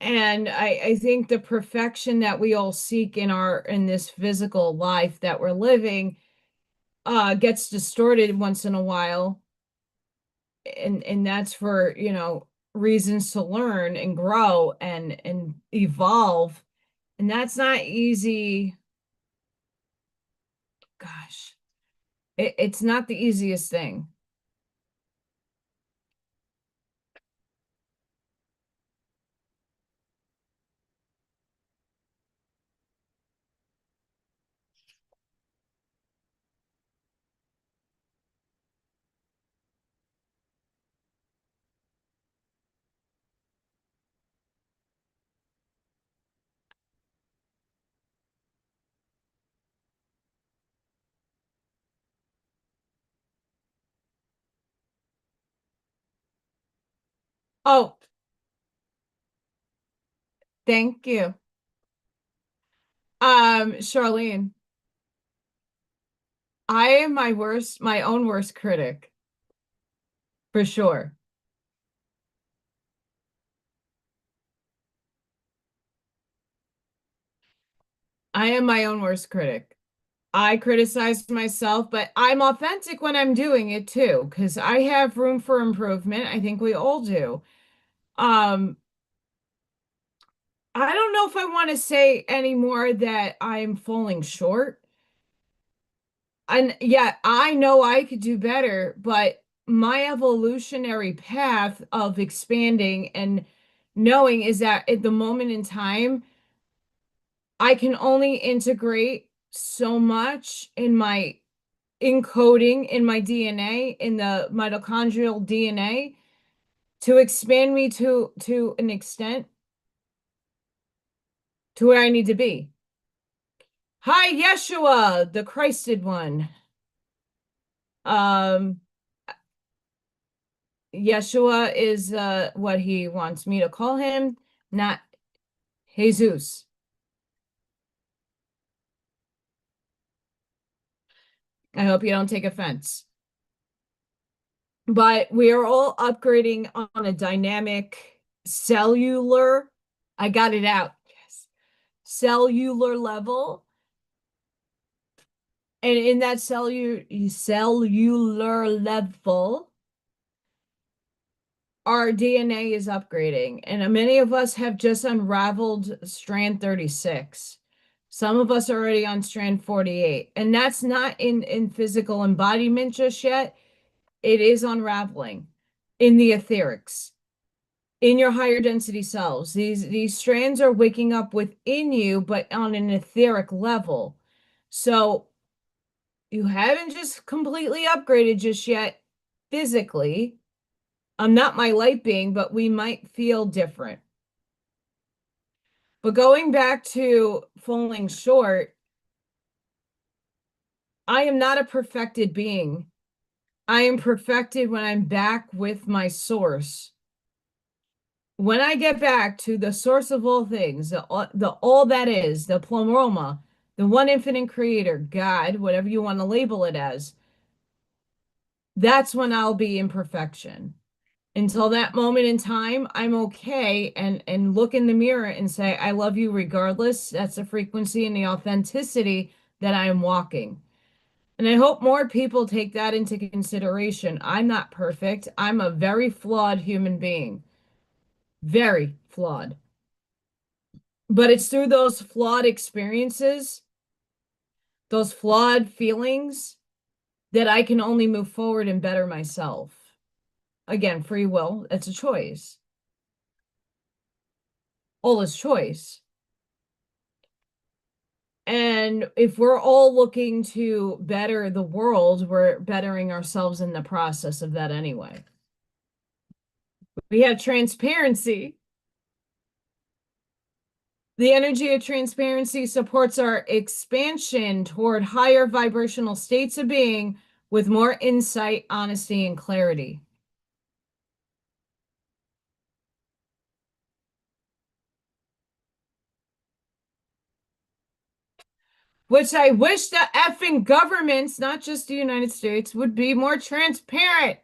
And I think the perfection that we all seek in this physical life that we're living gets distorted once in a while. And that's for, reasons to learn and grow and evolve. And that's not easy. Gosh, it's not the easiest thing. Oh, thank you. Charlene, I am my own worst critic, for sure. I am my own worst critic. I criticize myself, but I'm authentic when I'm doing it too, because I have room for improvement. I think we all do. Um, I don't know if I want to say anymore that I'm falling short. And yeah, I know I could do better, but my evolutionary path of expanding and knowing is that at the moment in time, I can only integrate so much in my encoding in my DNA, in the mitochondrial DNA, to expand me to an extent to where I need to be. Hi, Yeshua, the Christed one. Um, Yeshua is what he wants me to call him, not Jesus. I hope you don't take offense. But we are all upgrading on a dynamic cellular. I got it out. Yes. Cellular level. And in that cellular level, our DNA is upgrading, and many of us have just unraveled strand 36. Some of us are already on strand 48, and that's not in physical embodiment just yet. It is unraveling in the etherics, in your higher density selves. These strands are waking up within you, but on an etheric level. So you haven't just completely upgraded just yet physically. I'm not my light being, but we might feel different. But going back to falling short, I am not a perfected being. I am perfected when I'm back with my source. When I get back to the source of all things, the all that is, the pleroma, the one infinite creator, God, whatever you want to label it as, that's when I'll be in perfection. Until that moment in time, I'm okay and look in the mirror and say, I love you regardless. That's the frequency and the authenticity that I am walking. And I hope more people take that into consideration. I'm not perfect. I'm a very flawed human being. Very flawed. But it's through those flawed experiences, those flawed feelings, that I can only move forward and better myself. Again, free will, it's a choice. All is choice. And if we're all looking to better the world, we're bettering ourselves in the process of that anyway. We have transparency. The energy of transparency supports our expansion toward higher vibrational states of being with more insight, honesty, and clarity. Which I wish the effing governments, not just the United States, would be more transparent.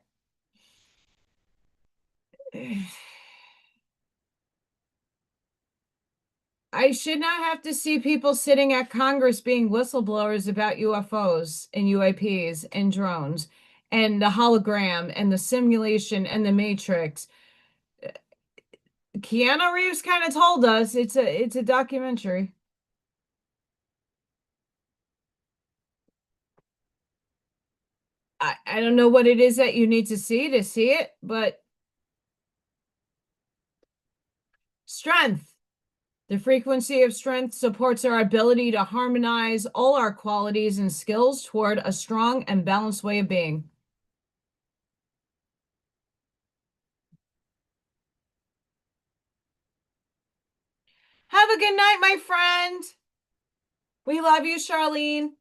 I should not have to see people sitting at Congress being whistleblowers about UFOs and UAPs and drones and the hologram and the simulation and the Matrix. Keanu Reeves kind of told us it's a documentary. I don't know what it is that you need to see it, but strength. The frequency of strength supports our ability to harmonize all our qualities and skills toward a strong and balanced way of being. Have a good night, my friend. We love you, Charlene.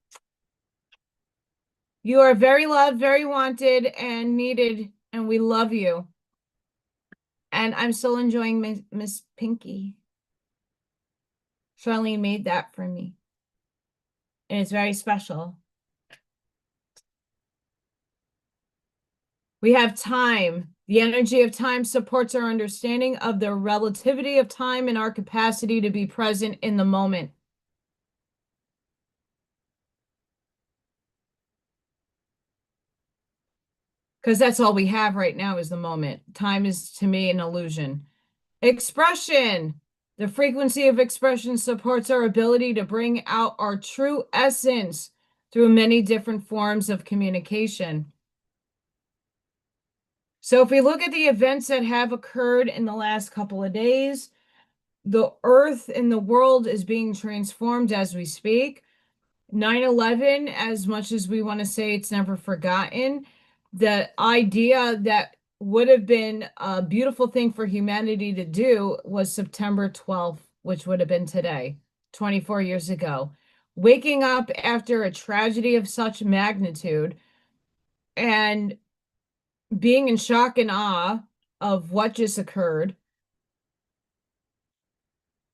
You are very loved, very wanted, and needed, and we love you. And I'm still enjoying Miss Pinky. Charlene made that for me, and it's very special. We have time. The energy of time supports our understanding of the relativity of time and our capacity to be present in the moment. Because that's all we have right now is the moment. Time is, to me, an illusion. Expression. The frequency of expression supports our ability to bring out our true essence through many different forms of communication. So if we look at the events that have occurred in the last couple of days, the earth and the world is being transformed as we speak. 9/11, as much as we want to say it's never forgotten, the idea that would have been a beautiful thing for humanity to do was September 12th, which would have been today, 24 years ago. Waking up after a tragedy of such magnitude and being in shock and awe of what just occurred.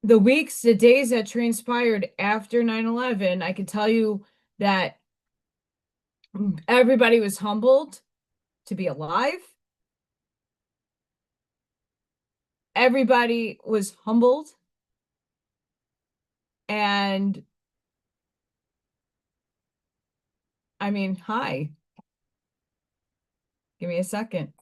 The weeks, the days that transpired after 9/11, I can tell you that everybody was humbled to be alive. Everybody was humbled. And I mean, hi, give me a second.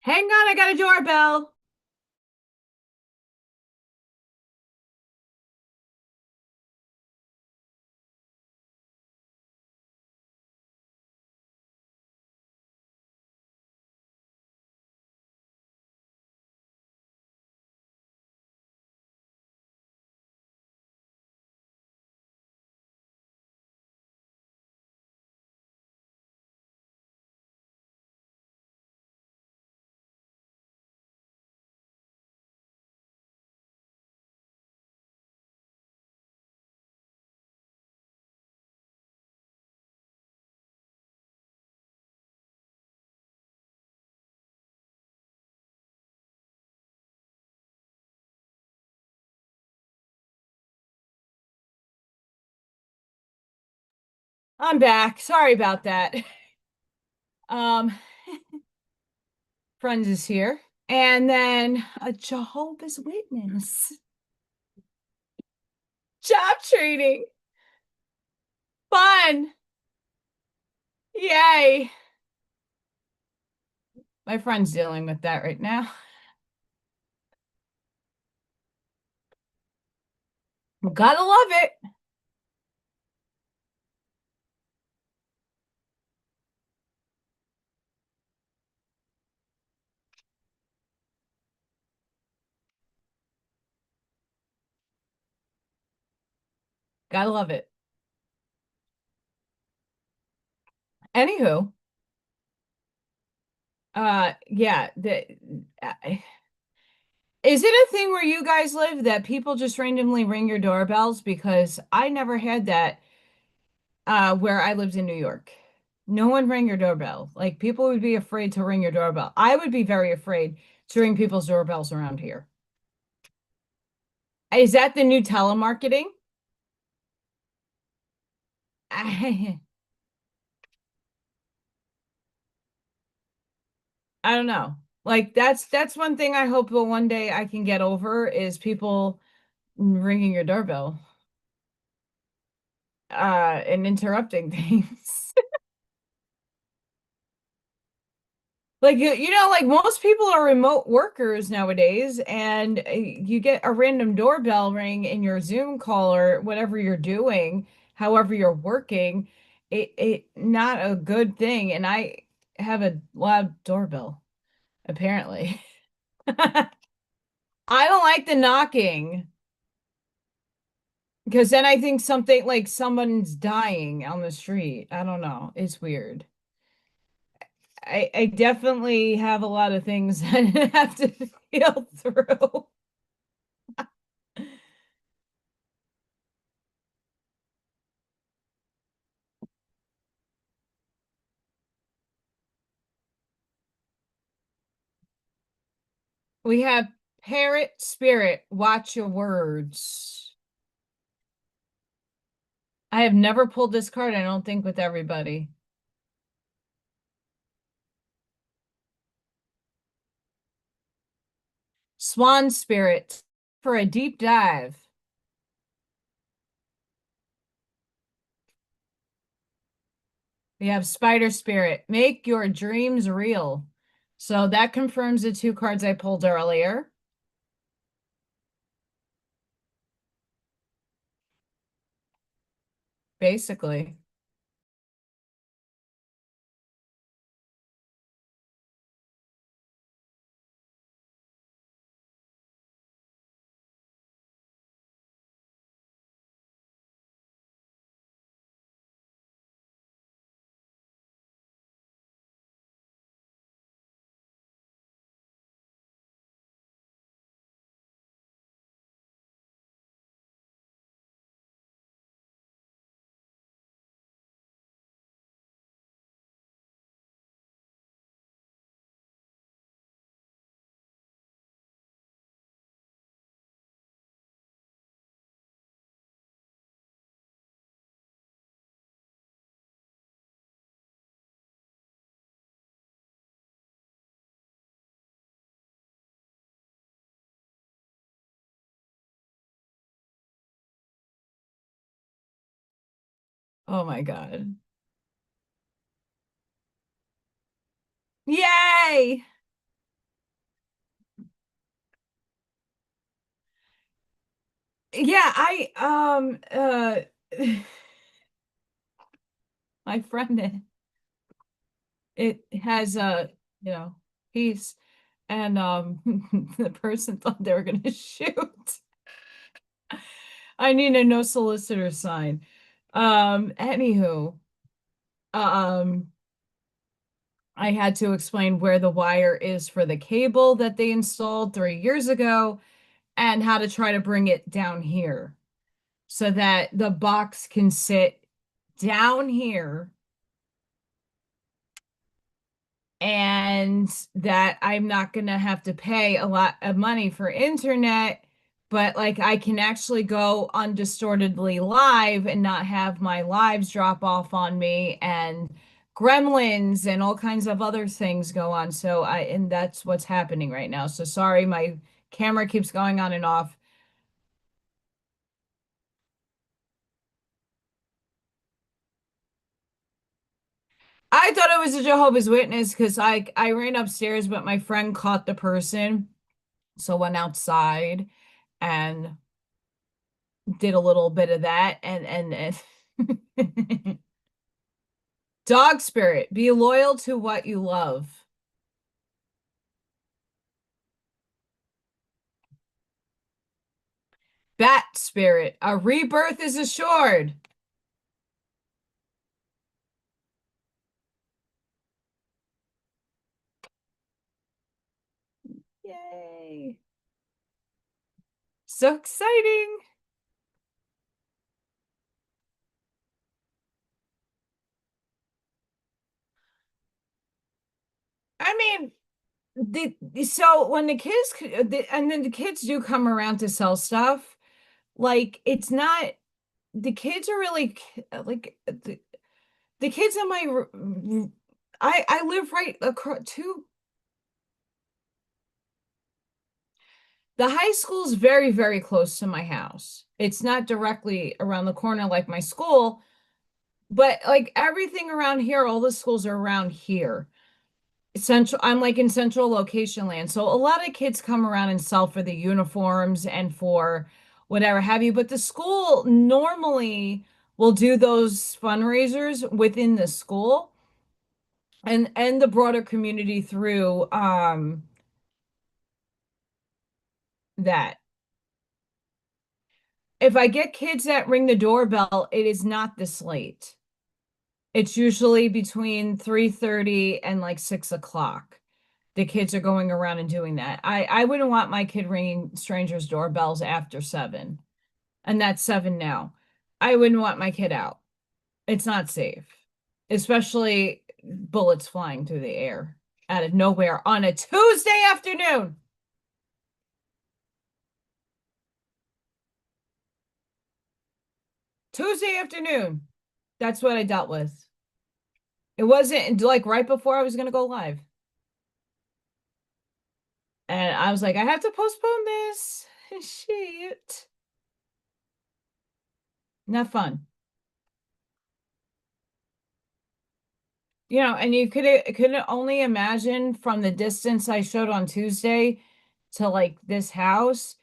Hang on, I got a doorbell. I'm back. Sorry about that. Um, Friends is here. And then a Jehovah's Witness. Job training. Fun. Yay. My friend's dealing with that right now. Gotta love it. Gotta love it. Anywho, yeah, uh, is it a thing where you guys live that people just randomly ring your doorbells? Because I never had that where I lived in New York. No one rang your doorbell. Like people would be afraid to ring your doorbell. I would be very afraid to ring people's doorbells around here. Is that the new telemarketing? I, I don't know. Like that's one thing I hope that one day I can get over is people ringing your doorbell and interrupting things. Like like most people are remote workers nowadays, and you get a random doorbell ring in your Zoom call or whatever you're doing, however you're working, it not a good thing. And I have a loud doorbell, apparently. I don't like the knocking because then I think something like someone's dying on the street. I don't know. It's weird. I definitely have a lot of things I have to feel through. We have Parrot Spirit, watch your words. I have never pulled this card, I don't think, with everybody. Swan Spirit for a deep dive. We have Spider Spirit, make your dreams real. So that confirms the two cards I pulled earlier, basically. Oh my God. Yay! yeah, my friend it has you know, he's and the person thought they were gonna shoot. I need a no solicitor sign. Anywho, um, I had to explain where the wire is for the cable that they installed 3 years ago and how to try to bring it down here so that the box can sit down here and that I'm not going to have to pay a lot of money for internet, but like I can actually go undistortedly live and not have my lives drop off on me and gremlins and all kinds of other things go on. And that's what's happening right now. So sorry, my camera keeps going on and off. I thought it was a Jehovah's Witness because I ran upstairs, but my friend caught the person, so went outside and did a little bit of that and dog spirit, be loyal to what you love. Bat spirit, a rebirth is assured. Yay. So exciting. I mean, so when the kids and then the kids do come around to sell stuff, like it's not the kids are really like the kids in I live right across two. The high school's very, very close to my house. It's not directly around the corner like my school, but like everything around here, all the schools are around here. Central, I'm like in central location land. So a lot of kids come around and sell for the uniforms and for whatever have you. But the school normally will do those fundraisers within the school and the broader community through that. If I get kids that ring the doorbell, it is not this late. It's usually between 3:30 and like 6 o'clock. The kids are going around and doing that. I wouldn't want my kid ringing strangers' doorbells after 7, and that's 7 now. I wouldn't want my kid out. It's not safe, especially bullets flying through the air out of nowhere on a Tuesday afternoon. Tuesday afternoon. That's what I dealt with. It wasn't like right before I was going to go live. And I was like, I have to postpone this. Shit. Not fun. And you could only imagine from the distance I showed on Tuesday to like this house,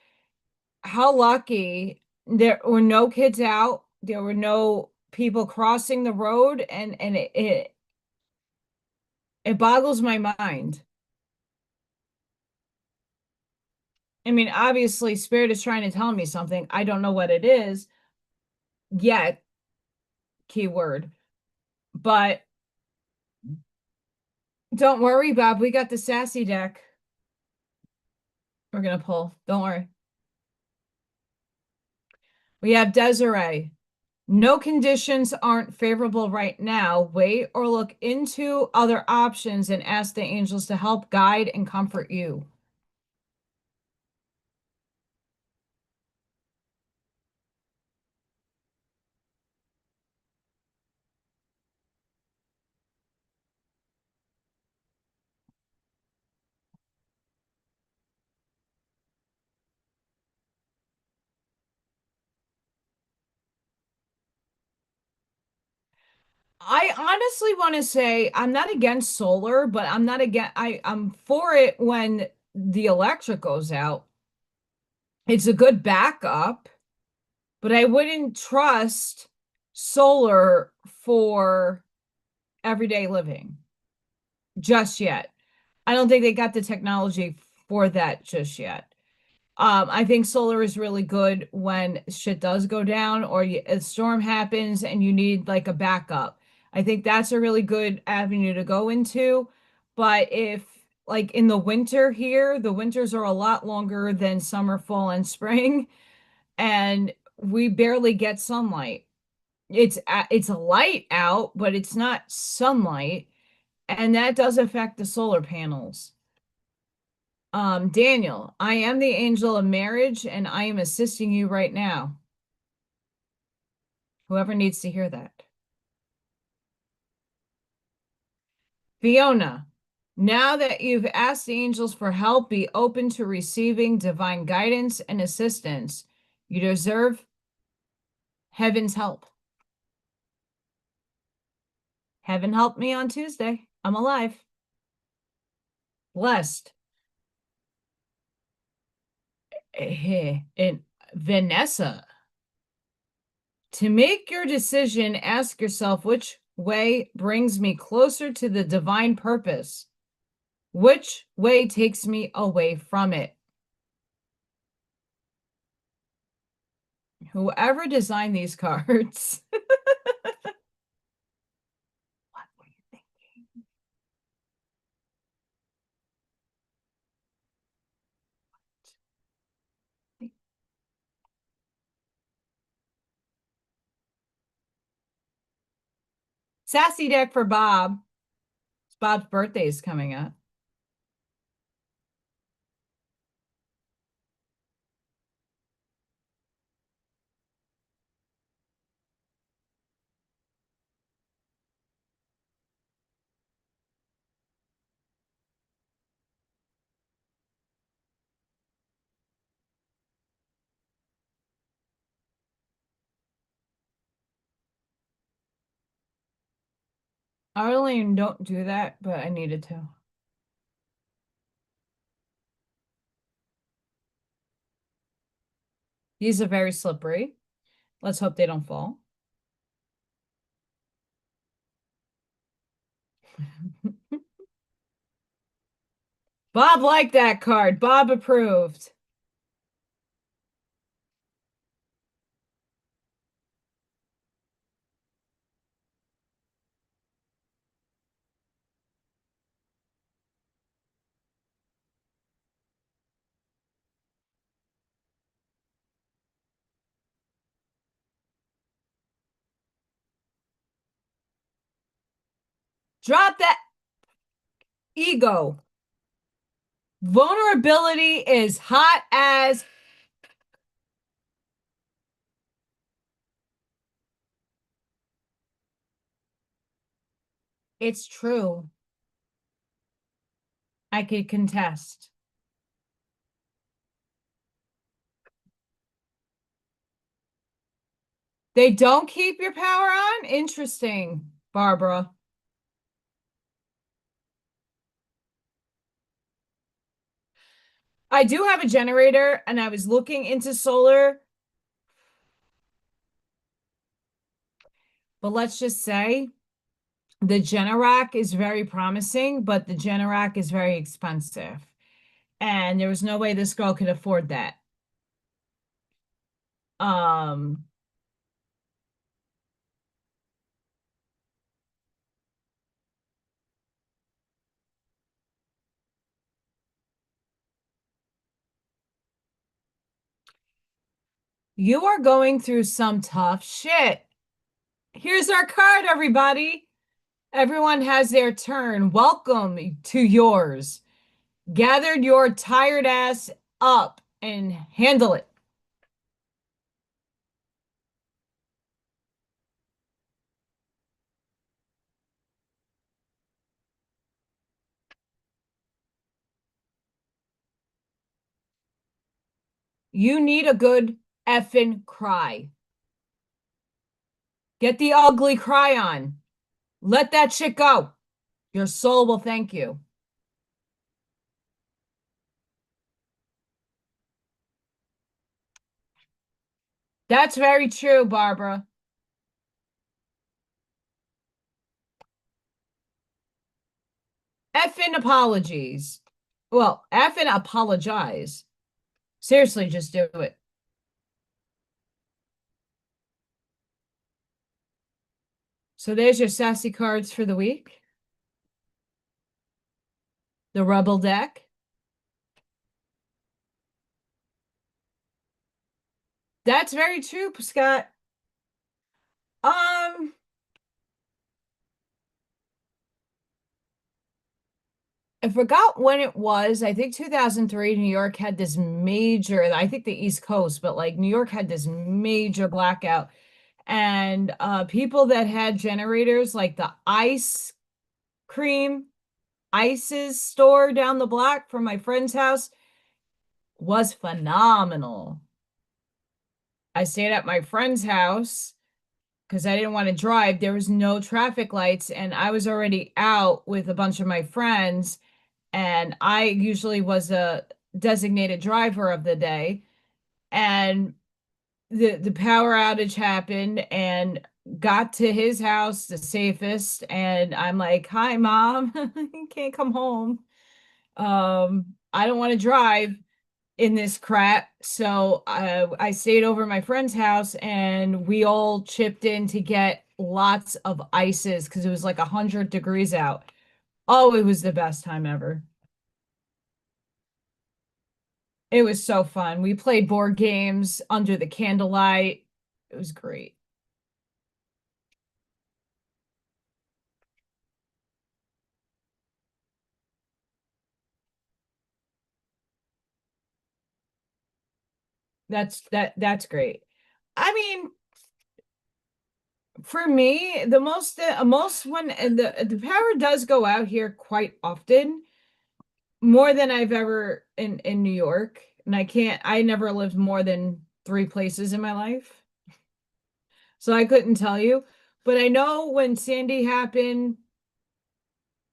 how lucky there were no kids out, there were no people crossing the road, and it boggles my mind. I mean, obviously, Spirit is trying to tell me something. I don't know what it is yet, keyword. But don't worry, Bob. We got the sassy deck. We're gonna pull. Don't worry. We have Desiree. No conditions aren't favorable right now. Wait or look into other options and ask the angels to help guide and comfort you. I honestly want to say I'm not against solar, but I'm not against I'm for it when the electric goes out. It's a good backup. but I wouldn't trust solar for everyday living just yet. I don't think they got the technology for that just yet. I think solar is really good when shit does go down or a storm happens and you need like a backup. I think that's a really good avenue to go into. But if like in the winter here, the winters are a lot longer than summer, fall, and spring, and we barely get sunlight. It's light out, but it's not sunlight, and that does affect the solar panels. Daniel, I am the angel of marriage and I am assisting you right now. Whoever needs to hear that. Fiona, now that you've asked the angels for help, be open to receiving divine guidance and assistance. You deserve heaven's help. Heaven helped me on Tuesday. I'm alive. Blessed. And Vanessa, to make your decision, ask yourself which way brings me closer to the divine purpose. Which way takes me away from it? Whoever designed these cards, what were you thinking? Sassy deck for Bob. Bob's birthday is coming up. Arlene, don't do that, but I needed to. These are very slippery. Let's hope they don't fall. Bob liked that card. Bob approved. Drop that ego. Vulnerability is hot as it's true. I could contest. They don't keep your power on? Interesting, Barbara. I do have a generator and I was looking into solar, but let's just say the Generac is very promising, but the Generac is very expensive. And there was no way this girl could afford that. Um, you are going through some tough shit. Here's our card, everybody. Everyone has their turn. Welcome to yours. Gathered your tired ass up and handle it. You need a good effing cry. Get the ugly cry on. Let that shit go. Your soul will thank you. That's very true, Barbara. Effing apologies. Well, effing apologize. Seriously, just do it. So there's your sassy cards for the week. The Rebel deck. That's very true, Scott. Um, I forgot when it was. I think 2003, New York had this major, I think the East Coast, but like New York had this major blackout. And people that had generators, like the ice cream, ices store down the block from my friend's house, was phenomenal. I stayed at my friend's house because I didn't want to drive. There was no traffic lights, and I was already out with a bunch of my friends, and I usually was a designated driver of the day. And the power outage happened and got to his house the safest. And I'm like, "Hi, Mom, you can't come home. I don't want to drive in this crap." So I stayed over at my friend's house and we all chipped in to get lots of ices because it was like 100 degrees out. Oh, it was the best time ever. It was so fun. We played board games under the candlelight. It was great. That's great. I mean, for me, the most when the power does go out here quite often, more than I've ever in New York, and I never lived more than three places in my life, so I couldn't tell you. But I know when Sandy happened,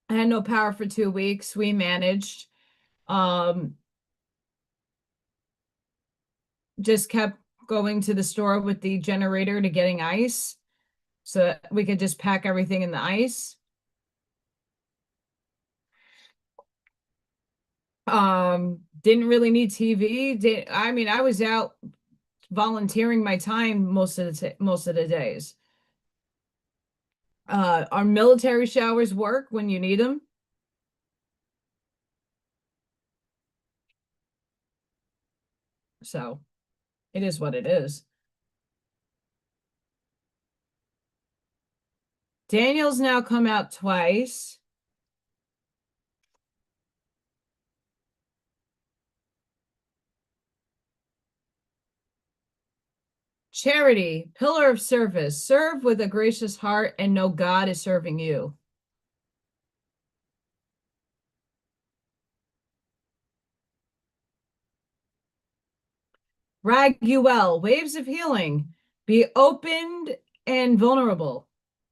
I had no power for 2 weeks. We managed. Um, just kept going to the store with the generator to getting ice, so that we could just pack everything in the ice. Didn't really need TV. I mean, I was out volunteering my time most of the days. Our military showers work when you need them, so it is what it is. Daniel's now come out twice. Charity, pillar of service. Serve with a gracious heart and know God is serving you. Raguel, waves of healing. Be opened and vulnerable,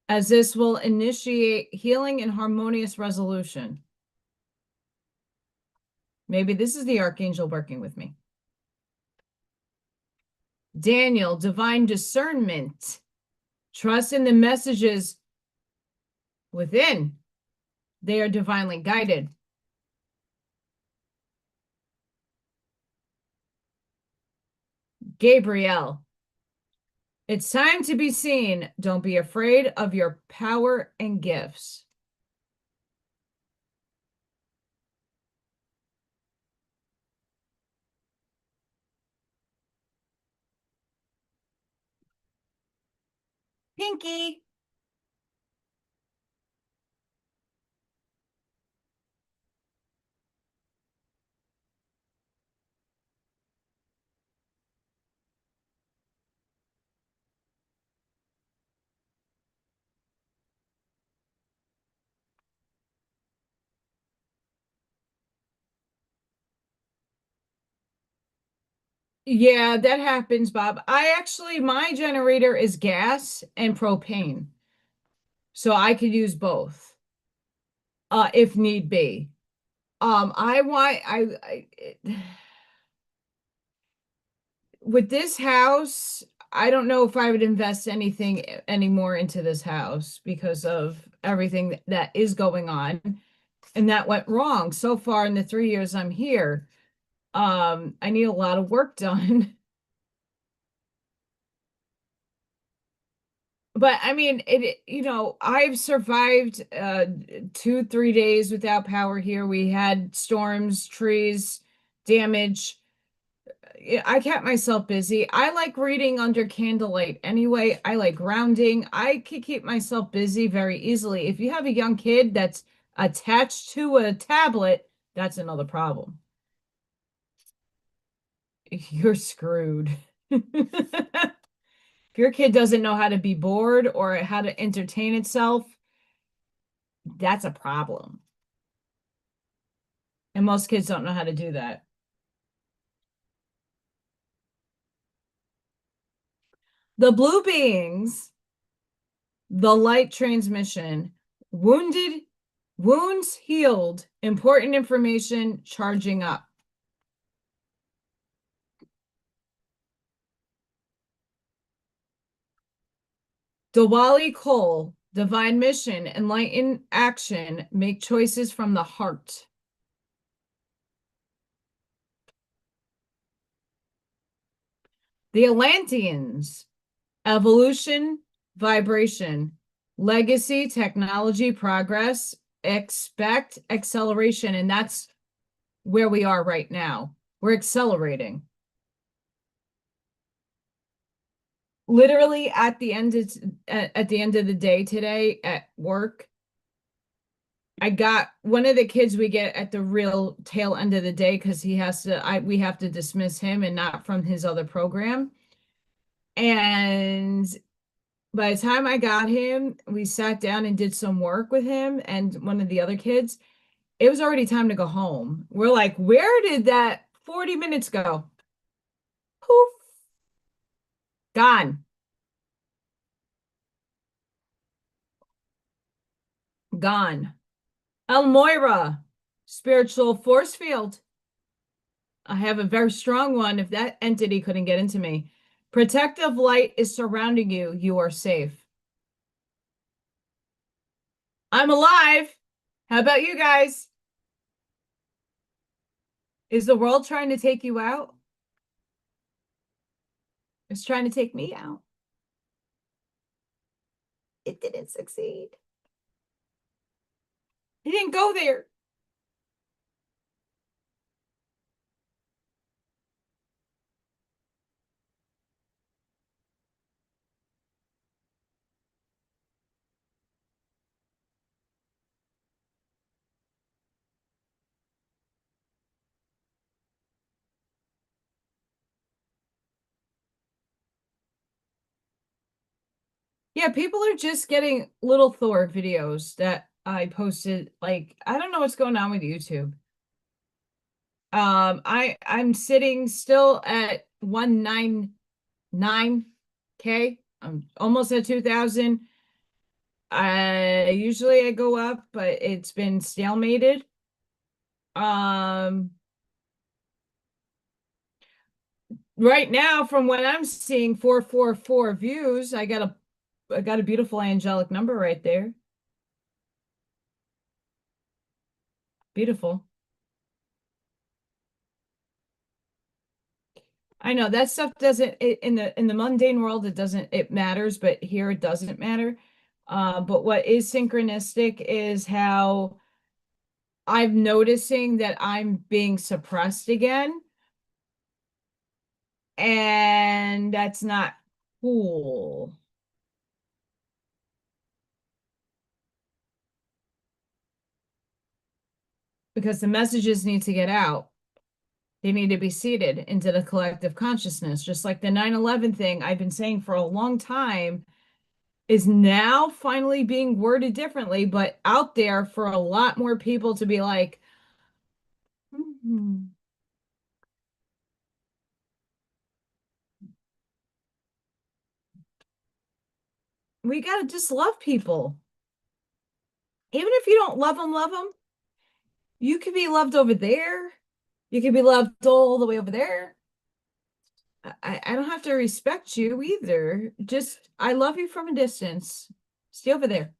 as this will initiate healing and harmonious resolution. Maybe this is the archangel working with me. Daniel, divine discernment. Trust in the messages within. They are divinely guided. Gabriel, it's time to be seen. Don't be afraid of your power and gifts. Pinky. Yeah, that happens, Bob. My generator is gas and propane, so I could use both, if need be. I want, I with this house, I don't know if I would invest anything anymore into this house because of everything that is going on and that went wrong so far in the 3 years I'm here. I need a lot of work done. But I mean, I've survived 2, 3 days without power here. We had storms, trees, damage. Yeah, I kept myself busy. I like reading under candlelight anyway. I like grounding. I can keep myself busy very easily. If you have a young kid that's attached to a tablet, that's another problem. You're screwed. If your kid doesn't know how to be bored or how to entertain itself, that's a problem. And most kids don't know how to do that. The blue beings, the light transmission, wounded, wounds healed, important information charging up. Diwali Cole, divine mission, enlightened action, make choices from the heart. The Atlanteans, evolution, vibration, legacy, technology, progress, expect acceleration. And that's where we are right now. We're accelerating. Literally at the end of the day today at work, I got one of the kids we get at the real tail end of the day because we have to dismiss him and not from his other program. And by the time I got him, we sat down and did some work with him and one of the other kids. It was already time to go home. We're like, where did that 40 minutes go? Poof, gone, gone. Elmoira, spiritual force field. I have a very strong one. If that entity couldn't get into me, protective light is surrounding you. You are safe. I'm alive. How about you guys? Is the world trying to take you out? It's trying to take me out. It didn't succeed. He didn't go there. Yeah, people are just getting little Thor videos that I posted. Like, I don't know what's going on with YouTube. I'm sitting still at 199K. I'm almost at 2,000. I go up, but it's been stalemated. Um, right now, from what I'm seeing, 444 views. I got a beautiful angelic number right there. Beautiful. I know that stuff doesn't in the mundane world it matters, but here it doesn't matter. But what is synchronistic is how I'm noticing that I'm being suppressed again, and that's not cool because the messages need to get out. They need to be seeded into the collective consciousness, just like the 9/11 thing I've been saying for a long time is now finally being worded differently, but out there for a lot more people to be like, "Hmm, we gotta just love people. Even if you don't love them, you can be loved over there. You can be loved all the way over there. I don't have to respect you either. Just I love you from a distance. Stay over there.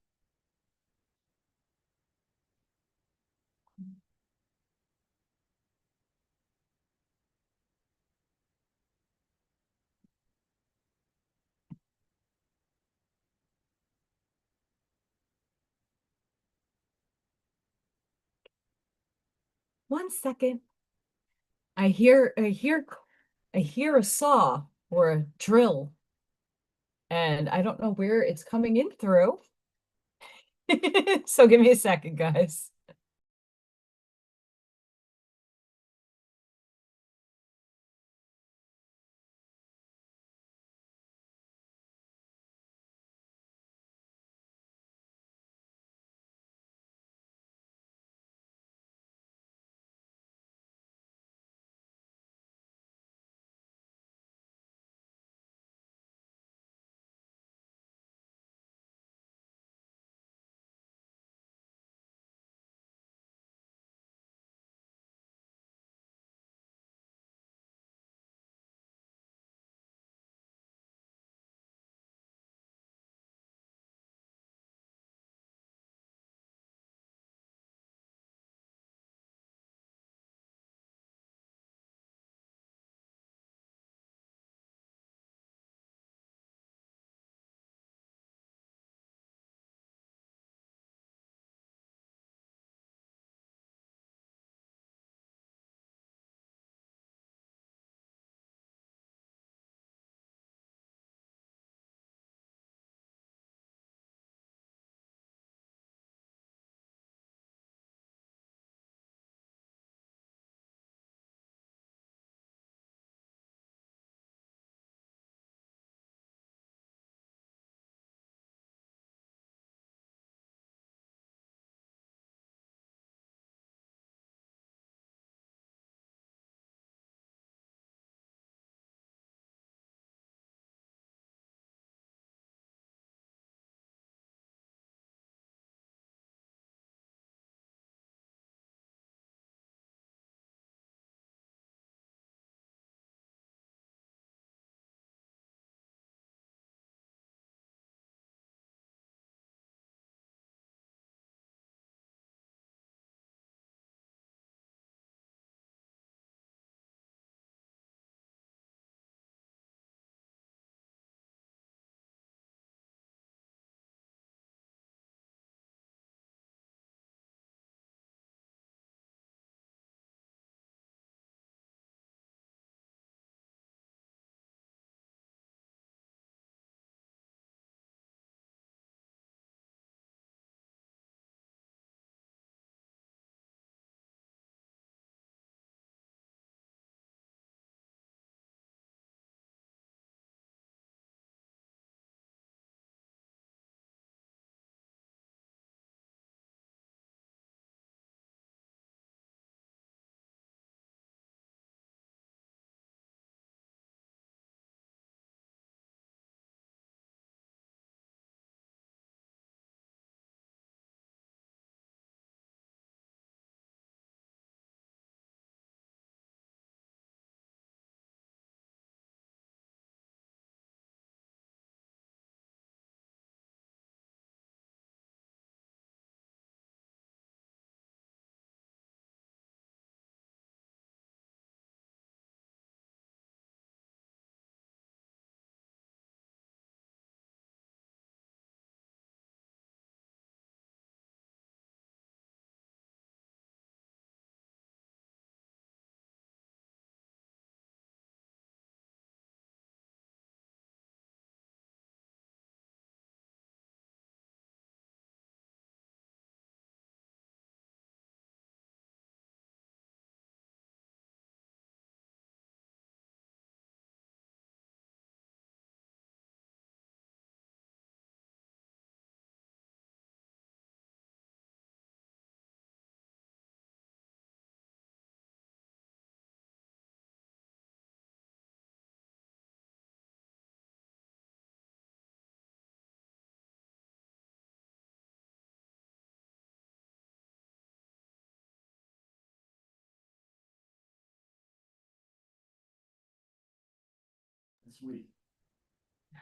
1 second. I hear a saw or a drill, and I don't know where it's coming in through. So give me a second, guys.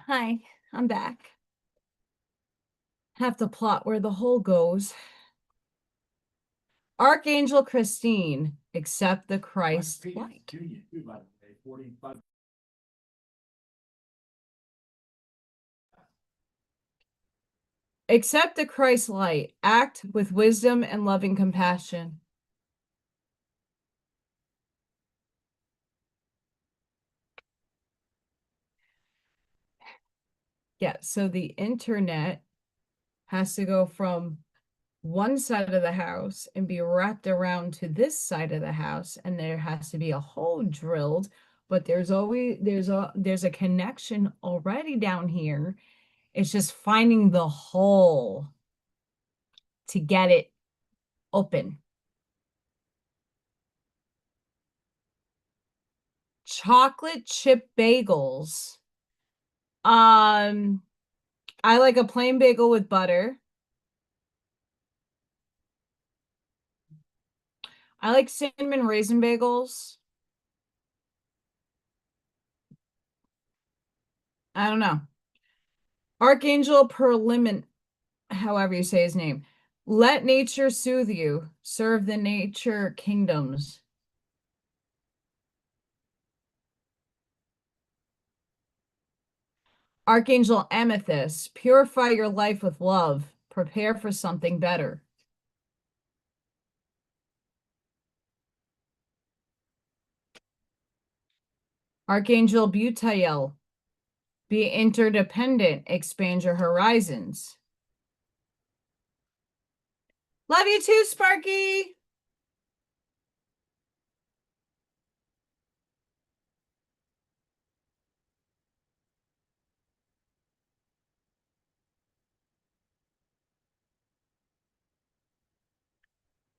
Hi, I'm back. Have to plot where the hole goes. Archangel Christine, accept the Christ light. Accept the Christ light. Act with wisdom and loving compassion. Yeah, so the internet has to go from one side of the house and be wrapped around to this side of the house, and there has to be a hole drilled, but there's a connection already down here. It's just finding the hole to get it open. Chocolate chip bagels. I like a plain bagel with butter. I like cinnamon raisin bagels. I don't know. Archangel Perlimin, however you say his name. Let nature soothe you. Serve the nature kingdoms. Archangel Amethyst, purify your life with love. Prepare for something better. Archangel Butiel, be interdependent. Expand your horizons. Love you too, Sparky.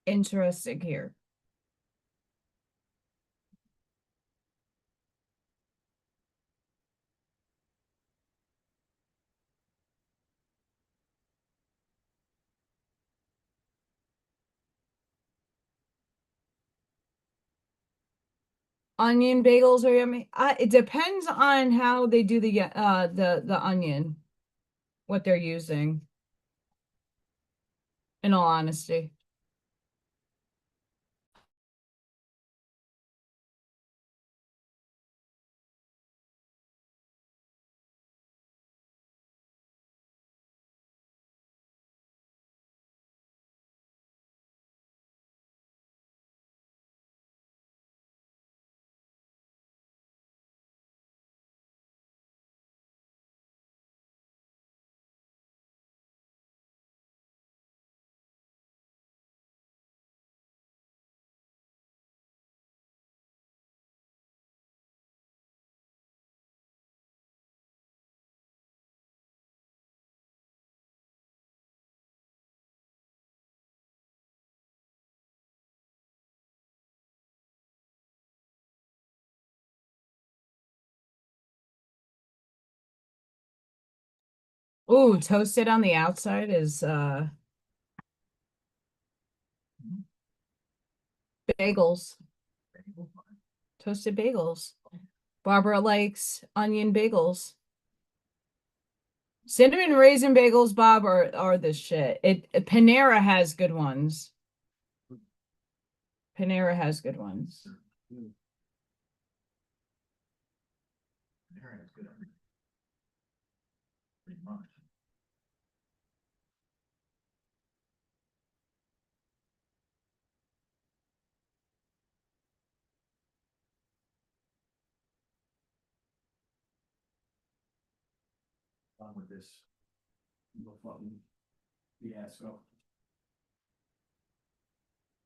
Interesting here. Onion bagels are yummy. It depends on how they do the onion, what they're using, in all honesty. Ooh, toasted on the outside is bagels. Toasted bagels. Barbara likes onion bagels. Cinnamon raisin bagels, Bob, are the shit. Panera has good ones. Panera has good ones.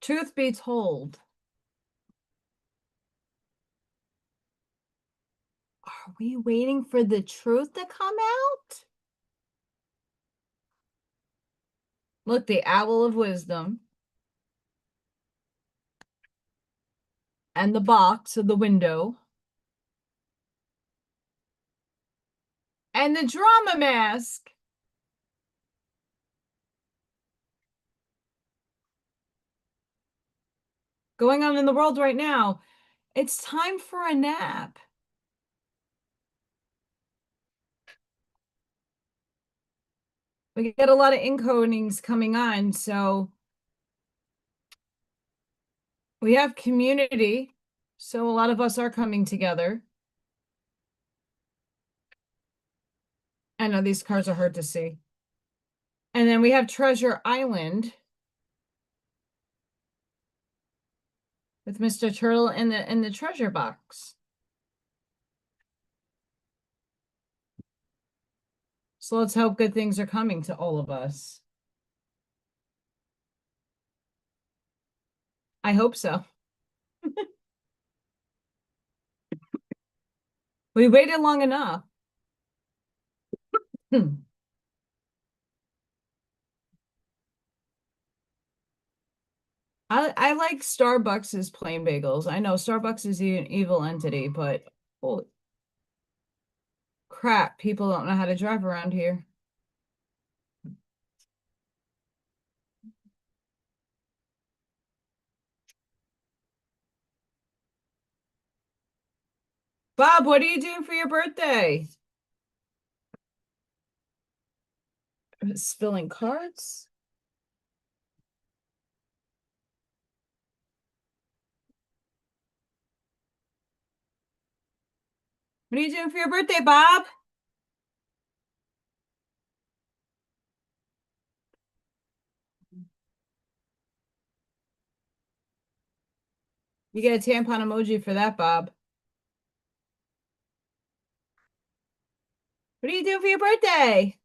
Truth be told, are we waiting for the truth to come out? Look, the owl of wisdom and the box of the window and the drama mask. Going on in the world right now. It's time for a nap. We get a lot of encodings coming on, so we have community. So a lot of us are coming together. I know these cards are hard to see. And then we have Treasure Island with Mr. Turtle in the treasure box. So let's hope good things are coming to all of us. I hope so. We waited long enough. I like Starbucks's plain bagels. I know Starbucks is an evil entity, but holy crap, people don't know how to drive around here. Bob, what are you doing for your birthday? Spilling cards? What are you doing for your birthday, Bob? You get a tampon emoji for that, Bob. What are you doing for your birthday?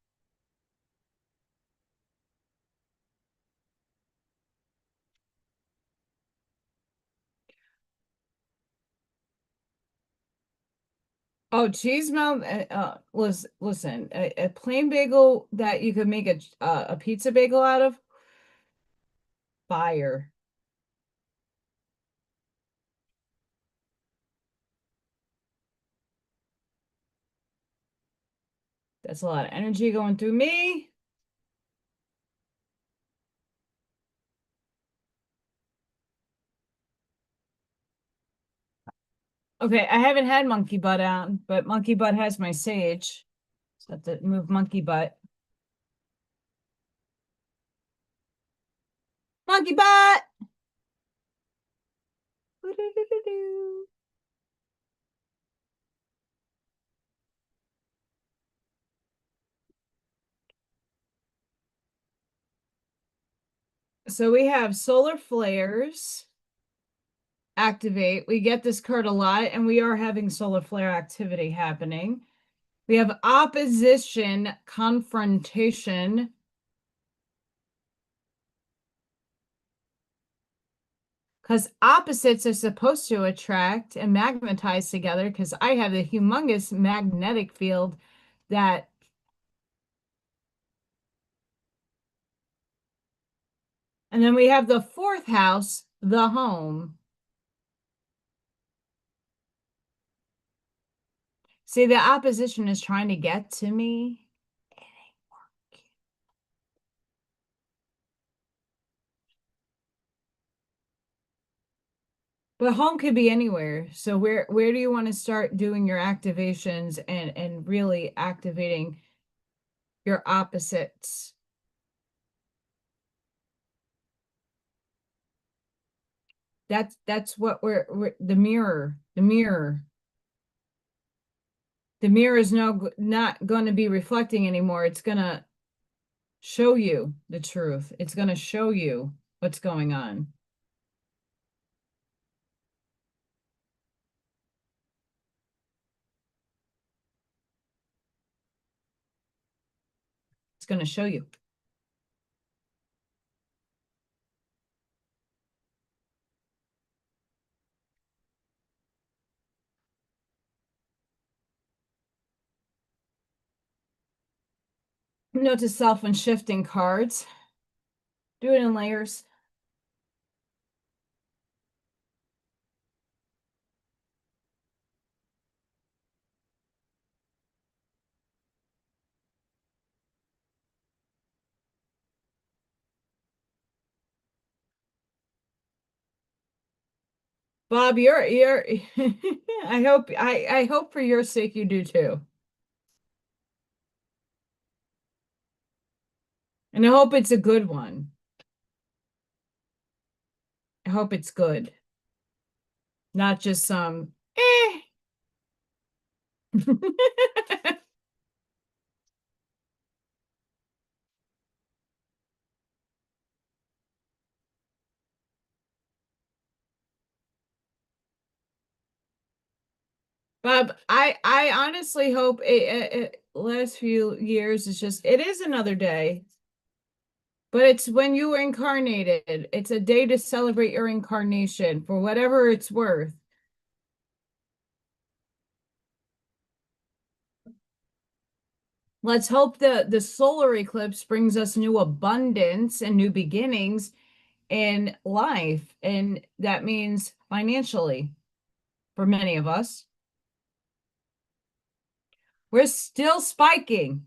Oh, cheese melt. Listen, a plain bagel that you could make a pizza bagel out of. Fire. That's a lot of energy going through me. Okay, I haven't had monkey butt out, but monkey butt has my sage. So I have to move monkey butt. Monkey butt. So we have solar flares activate. We get this card a lot, and we are having solar flare activity happening. We have opposition confrontation. Because opposites are supposed to attract and magnetize together, because I have the humongous magnetic field that. And then we have the fourth house, the home. See, the opposition is trying to get to me. It ain't working. But home could be anywhere. So where do you want to start doing your activations and really activating your opposites? That's what we're the mirror. The mirror is not going to be reflecting anymore. It's going to show you the truth. It's going to show you what's going on. It's going to show you. Note to self when shifting cards. Do it in layers. Bob, you're I hope for your sake you do too. And I hope it's a good one. I hope it's good, not just some eh. Bob, I honestly hope last few years is just it is another day, but it's when you were incarnated. It's a day to celebrate your incarnation for whatever it's worth. Let's hope the solar eclipse brings us new abundance and new beginnings in life, and that means financially for many of us. We're still spiking.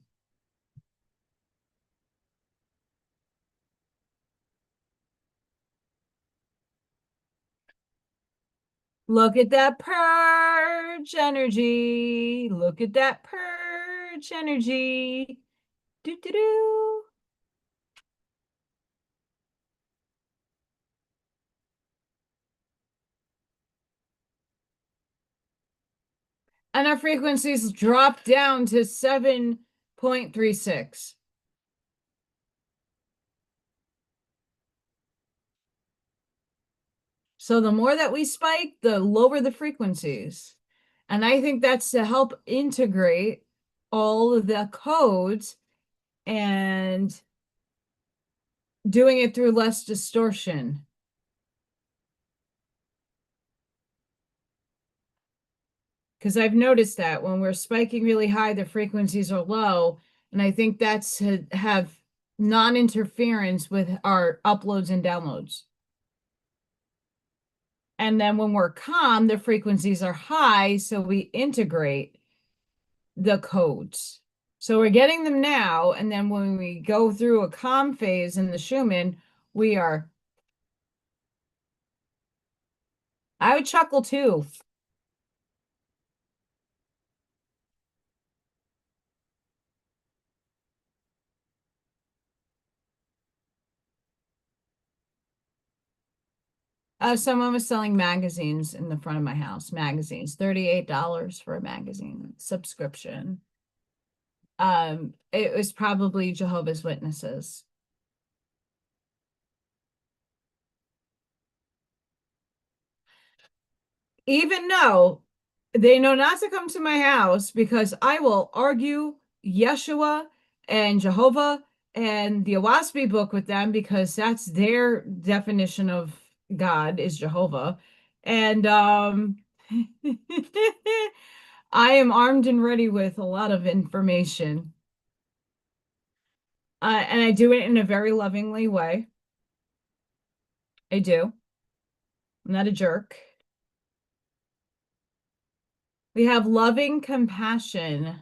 Look at that purge energy. Look at that purge energy. Do do do. And our frequencies drop down to 7.36. So the more that we spike, the lower the frequencies. And I think that's to help integrate all of the codes and doing it through less distortion. Because I've noticed that when we're spiking really high, the frequencies are low. And I think that's to have non-interference with our uploads and downloads. And then when we're calm, the frequencies are high, so we integrate the codes. So we're getting them now, and then when we go through a calm phase in the Schumann, we are. I would chuckle too. Someone was selling magazines in the front of my house. Magazines, $38 for a magazine subscription. It was probably Jehovah's Witnesses. Even though they know not to come to my house because I will argue Yeshua and Jehovah and the Owaspi book with them because that's their definition of God is Jehovah. And I am armed and ready with a lot of information. And I do it in a very lovingly way. I do. I'm not a jerk. We have loving compassion.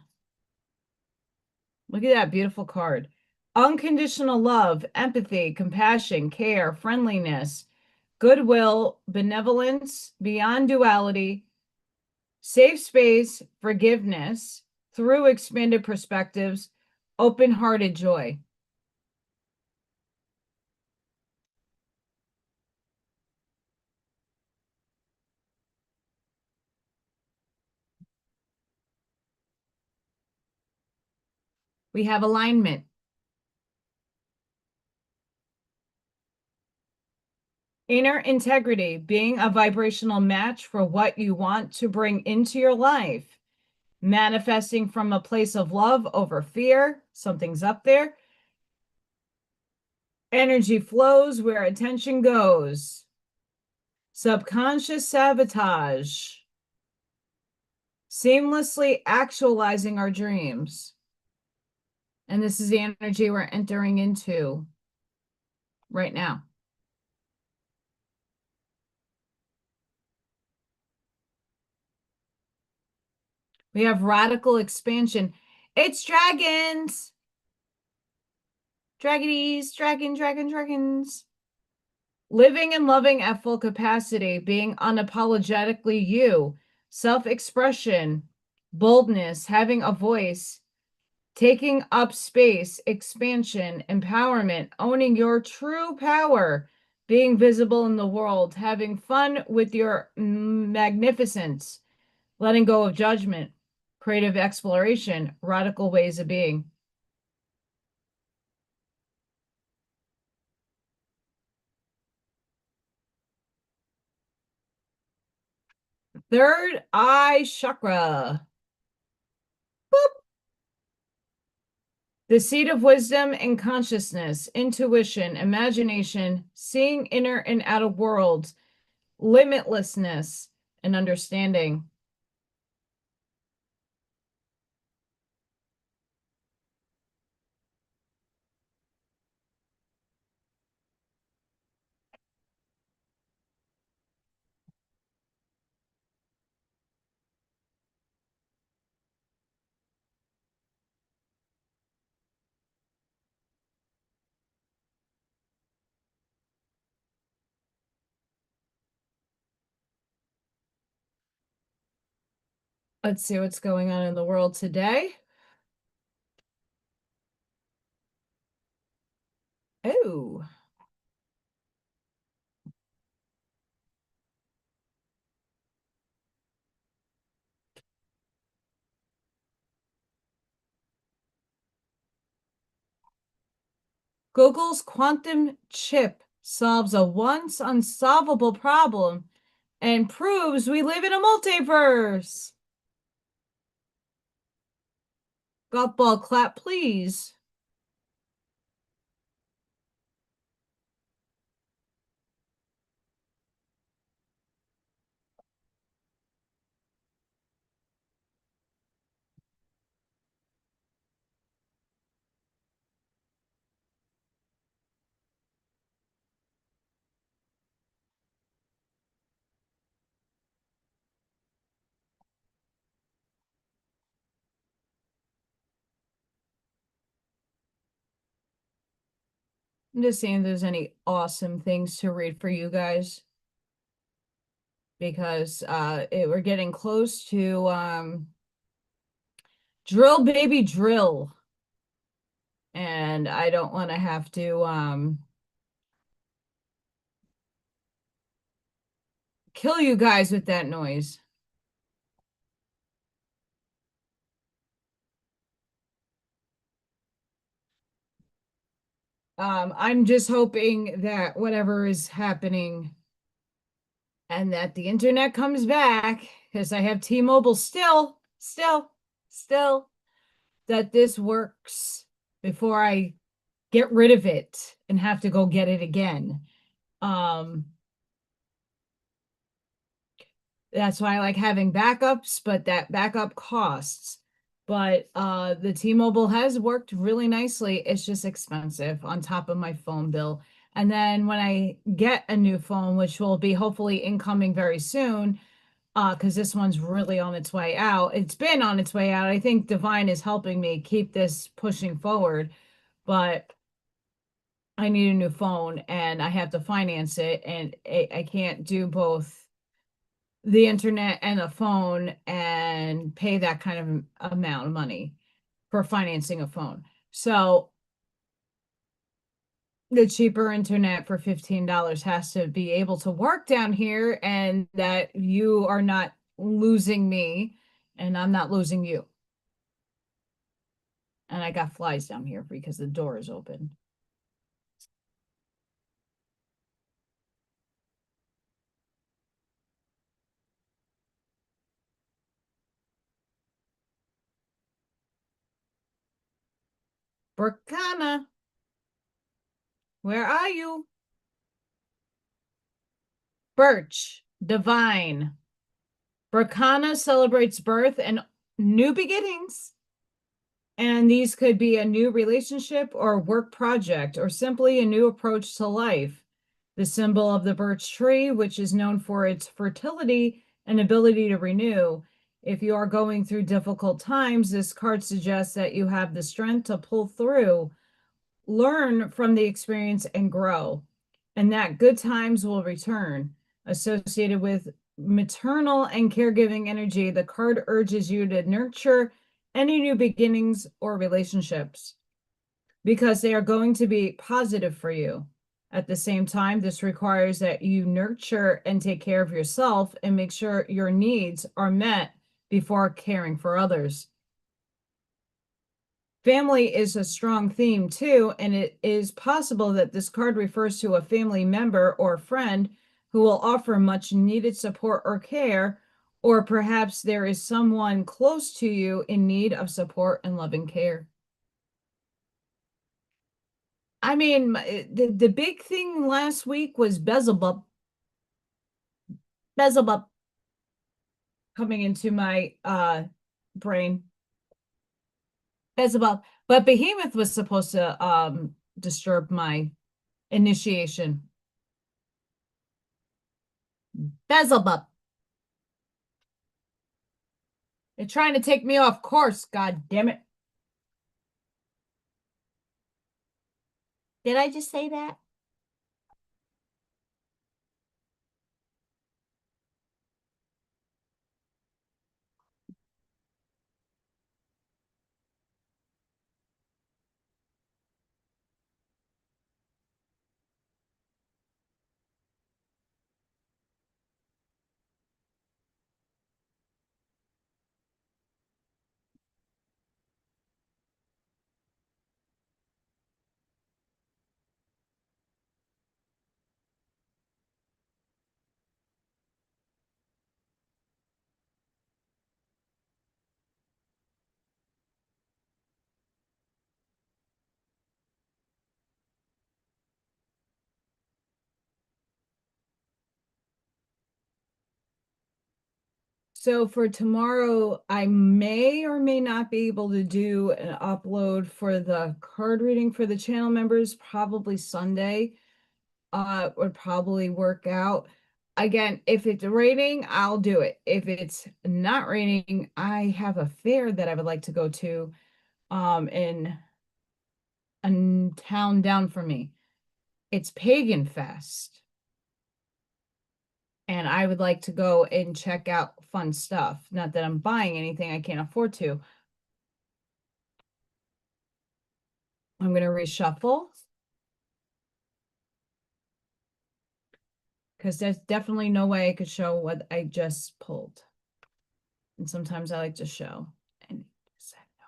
Look at that beautiful card. Unconditional love, empathy, compassion, care, friendliness, goodwill, benevolence, beyond duality, safe space, forgiveness, through expanded perspectives, open-hearted joy. We have alignment. Inner integrity, being a vibrational match for what you want to bring into your life. Manifesting from a place of love over fear. Something's up there. Energy flows where attention goes. Subconscious sabotage. Seamlessly actualizing our dreams. And this is the energy we're entering into right now. We have radical expansion. It's dragons. Dragonies, dragons. Living and loving at full capacity, being unapologetically you, self-expression, boldness, having a voice, taking up space, expansion, empowerment, owning your true power, being visible in the world, having fun with your magnificence, letting go of judgment, creative exploration, radical ways of being. Third eye chakra. Boop. The seat of wisdom and consciousness, intuition, imagination, seeing inner and outer worlds, limitlessness, and understanding. Let's see what's going on in the world today. Oh, Google's quantum chip solves a once unsolvable problem and proves we live in a multiverse. Golf ball clap, please. I'm just seeing if there's any awesome things to read for you guys because we're getting close to drill baby drill, and I don't want to have to kill you guys with that noise. I'm just hoping that whatever is happening and that the internet comes back because I have T-Mobile still, that this works before I get rid of it and have to go get it again. Um, that's why I like having backups, but that backup costs. But the T-Mobile has worked really nicely. It's just expensive on top of my phone bill. And then when I get a new phone, which will be hopefully incoming very soon, because this one's really on its way out. It's been on its way out. I think Divine is helping me keep this pushing forward, but I need a new phone and I have to finance it, and I can't do both the internet and a phone and pay that kind of amount of money for financing a phone. So the cheaper internet for $15 has to be able to work down here, and that you are not losing me and I'm not losing you. And I got flies down here because the door is open. Burkana, where are you? Birch, divine. Burkana celebrates birth and new beginnings. And these could be a new relationship or work project, or simply a new approach to life. The symbol of the birch tree, which is known for its fertility and ability to renew. If you are going through difficult times, this card suggests that you have the strength to pull through, learn from the experience, and grow, and that good times will return. Associated with maternal and caregiving energy, the card urges you to nurture any new beginnings or relationships because they are going to be positive for you. At the same time, this requires that you nurture and take care of yourself and make sure your needs are met before caring for others. Family is a strong theme too, and it is possible that this card refers to a family member or friend who will offer much needed support or care, or perhaps there is someone close to you in need of support and loving care. I mean, the big thing last week was Beelzebub, Beelzebub coming into my brain. Beelzebub, but Behemoth was supposed to disturb my initiation. Beelzebub. They're trying to take me off course, god damn it. Did I just say that? So for tomorrow, I may or may not be able to do an upload for the card reading for the channel members, probably Sunday. Would probably work out. Again, if it's raining, I'll do it. If it's not raining, I have a fair that I would like to go to in a town down from me. It's Pagan Fest. And I would like to go and check out fun stuff. Not that I'm buying anything I can't afford to. I'm going to reshuffle because there's definitely no way I could show what I just pulled. And sometimes I like to show. And said no.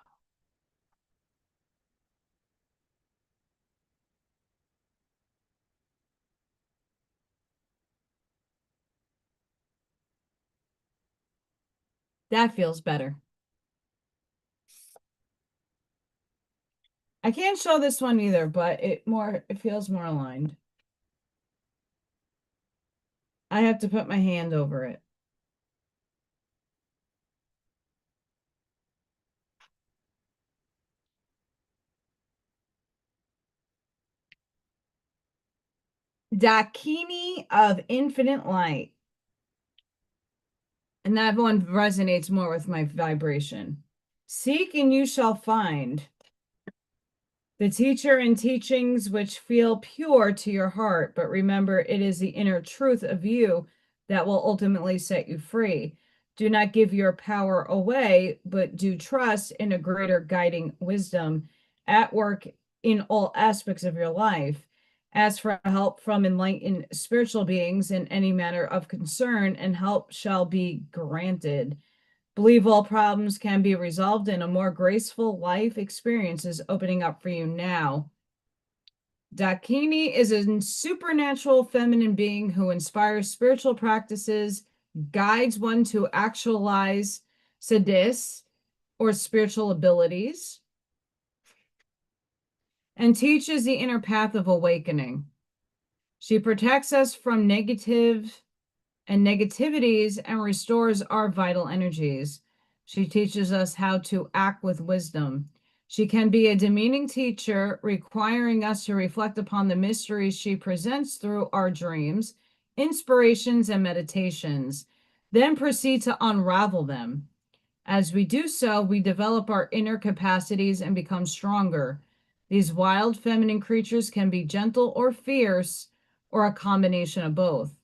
That feels better. I can't show this one either, but it feels more aligned. I have to put my hand over it. Dakini of Infinite Light. And that one resonates more with my vibration. Seek and you shall find. The teacher and teachings which feel pure to your heart, but remember it is the inner truth of you that will ultimately set you free. Do not give your power away, but do trust in a greater guiding wisdom at work in all aspects of your life. Ask for help from enlightened spiritual beings in any matter of concern, and help shall be granted. Believe all problems can be resolved and a more graceful life experience is opening up for you now. Dakini is a supernatural feminine being who inspires spiritual practices, guides one to actualize siddhis or spiritual abilities, and teaches the inner path of awakening. She protects us from negative and negativities and restores our vital energies. She teaches us how to act with wisdom. She can be a demeaning teacher, requiring us to reflect upon the mysteries she presents through our dreams, inspirations, and meditations, then proceed to unravel them. As we do so, we develop our inner capacities and become stronger. These wild feminine creatures can be gentle or fierce, or a combination of both.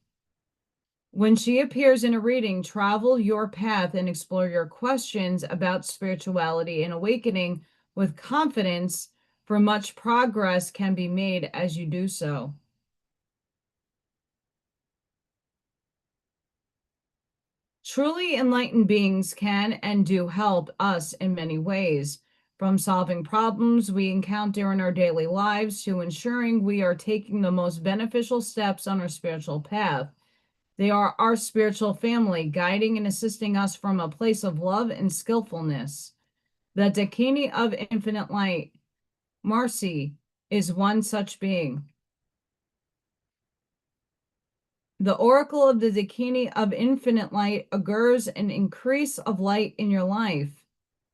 When she appears in a reading, travel your path and explore your questions about spirituality and awakening with confidence, for much progress can be made as you do so. Truly enlightened beings can and do help us in many ways, from solving problems we encounter in our daily lives to ensuring we are taking the most beneficial steps on our spiritual path. They are our spiritual family, guiding and assisting us from a place of love and skillfulness. The Dakini of infinite light, Marcy, is one such being. The oracle of the Dakini of infinite light augurs an increase of light in your life.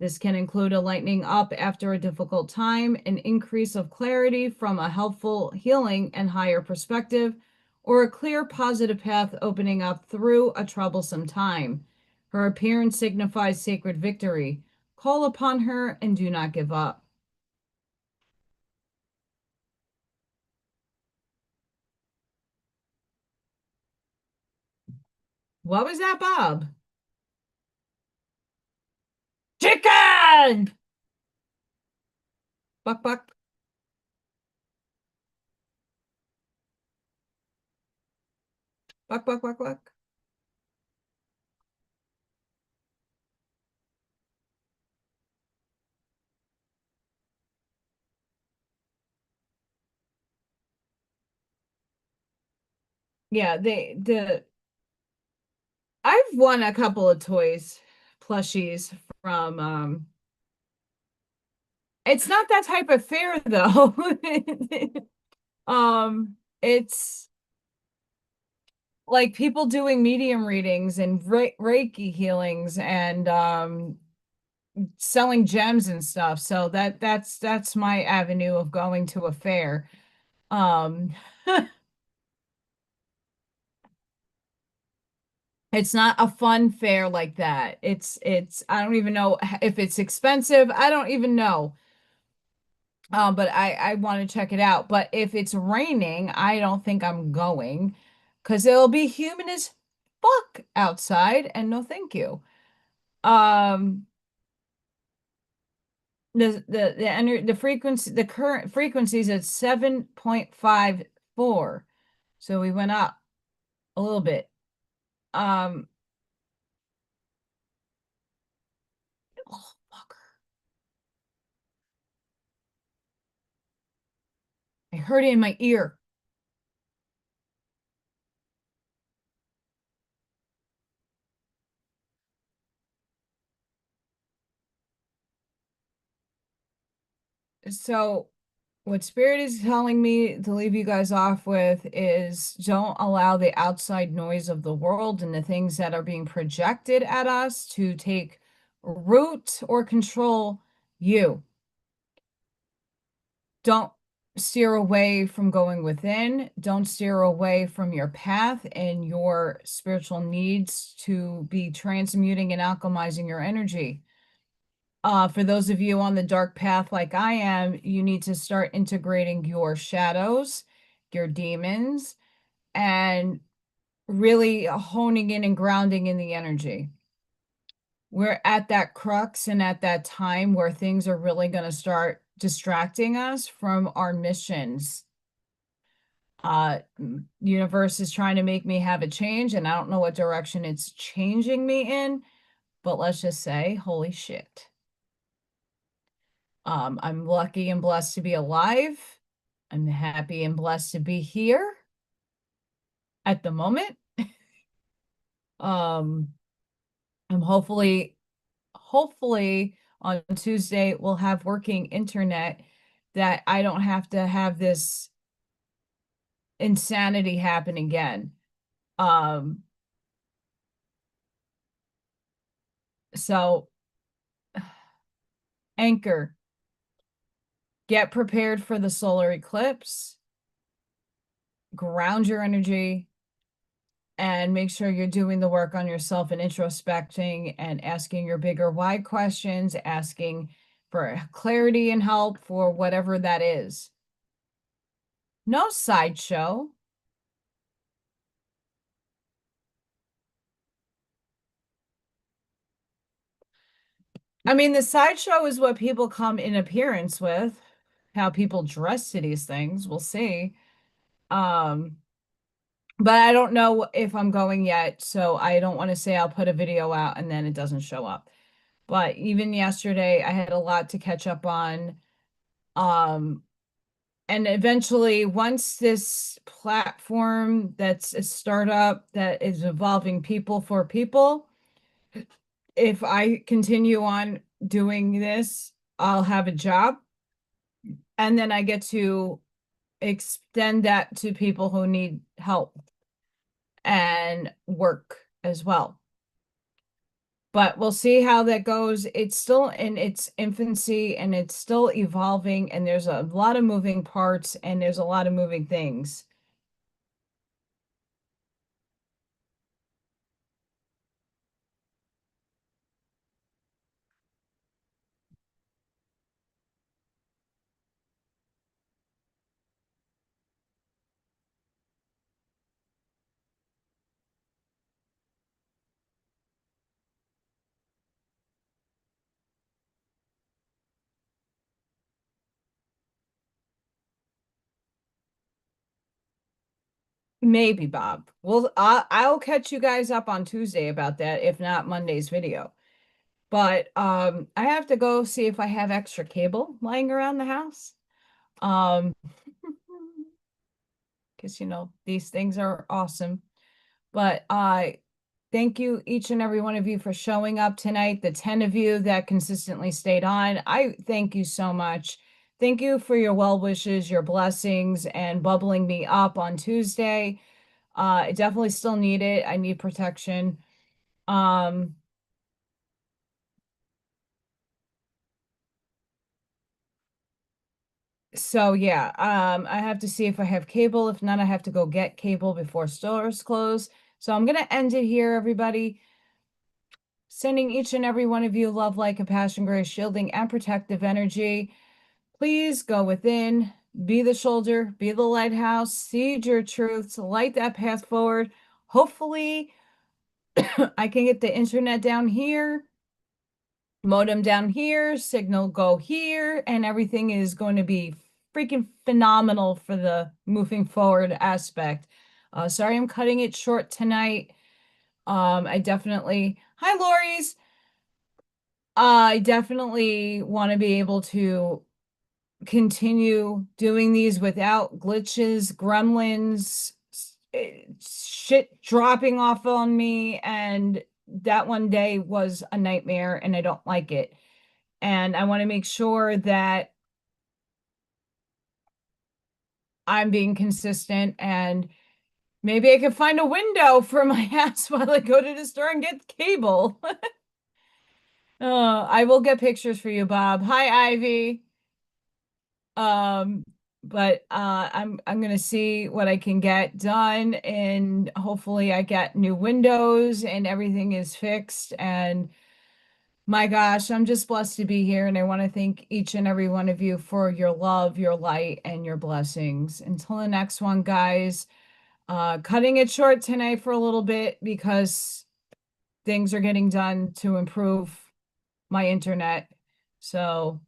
This can include a lightening up after a difficult time, an increase of clarity from a helpful healing and higher perspective, or a clear positive path opening up through a troublesome time. Her appearance signifies sacred victory. Call upon her and do not give up. What was that, Bob? Chicken! Buck, buck. Buck, buck, buck, buck. Yeah, I've won a couple of toys, plushies from it's not that type of fair though. It's like people doing medium readings and Reiki healings and selling gems and stuff. So that's my avenue of going to a fair. Um it's not a fun fair like that. It's I don't even know if it's expensive. I don't even know. But I want to check it out. But if it's raining, I don't think I'm going because it'll be humid as fuck outside, and no thank you. Um, the frequency, the current frequency is at 7.54. So we went up a little bit. Um, oh, fucker. I heard it in my ear. So what Spirit is telling me to leave you guys off with is don't allow the outside noise of the world and the things that are being projected at us to take root or control you. Don't steer away from going within. Don't steer away from your path and your spiritual needs to be transmuting and alchemizing your energy. For those of you on the dark path like I am, you need to start integrating your shadows, your demons, and really honing in and grounding in the energy. We're at that crux and at that time where things are really going to start distracting us from our missions. Universe is trying to make me have a change, and I don't know what direction it's changing me in, but let's just say, holy shit. I'm lucky and blessed to be alive. I'm happy and blessed to be here at the moment. Um, I'm hopefully on Tuesday we'll have working internet that I don't have to have this insanity happen again. Um, so anchor, get prepared for the solar eclipse, ground your energy, and make sure you're doing the work on yourself and introspecting and asking your bigger why questions, asking for clarity and help for whatever that is. No sideshow. I mean, the sideshow is what people come in appearance with, how people dress to these things. We'll see. Um, but I don't know if I'm going yet, so I don't want to say I'll put a video out and then it doesn't show up. But even yesterday, I had a lot to catch up on. Um, and eventually, once this platform that's a startup that is involving people for people, if I continue on doing this, I'll have a job and then I get to extend that to people who need help and work as well. But we'll see how that goes. It's still in its infancy and it's still evolving, and there's a lot of moving parts and there's a lot of moving things. Maybe, Bob. I'll catch you guys up on Tuesday about that, if not Monday's video. But I have to go see if I have extra cable lying around the house. Um, because these things are awesome. But I thank you, each and every one of you, for showing up tonight. The 10 of you that consistently stayed on, I thank you so much. Thank you for your well wishes, your blessings, and bubbling me up on Tuesday. I definitely still need it. I need protection. Um, so yeah, I have to see if I have cable. If not, I have to go get cable before stores close. So I'm gonna end it here, everybody. Sending each and every one of you love, light, compassion, grace, shielding, and protective energy. Please go within, be the shoulder, be the lighthouse, seed your truths, light that path forward. Hopefully, I can get the internet down here, modem down here, signal go here, and everything is going to be freaking phenomenal for the moving forward aspect. Sorry, I'm cutting it short tonight. I definitely, hi, Lori's. I definitely want to be able to continue doing these without glitches, gremlins, shit dropping off on me. And that one day was a nightmare and I don't like it. And I want to make sure that I'm being consistent and maybe I can find a window for my ass while I go to the store and get cable. I will get pictures for you, Bob. Hi, Ivy. Um, but I'm gonna see what I can get done, and hopefully I get new windows and everything is fixed. And my gosh, I'm just blessed to be here, and I want to thank each and every one of you for your love, your light, and your blessings. Until the next one, guys. Cutting it short tonight for a little bit because things are getting done to improve my internet. So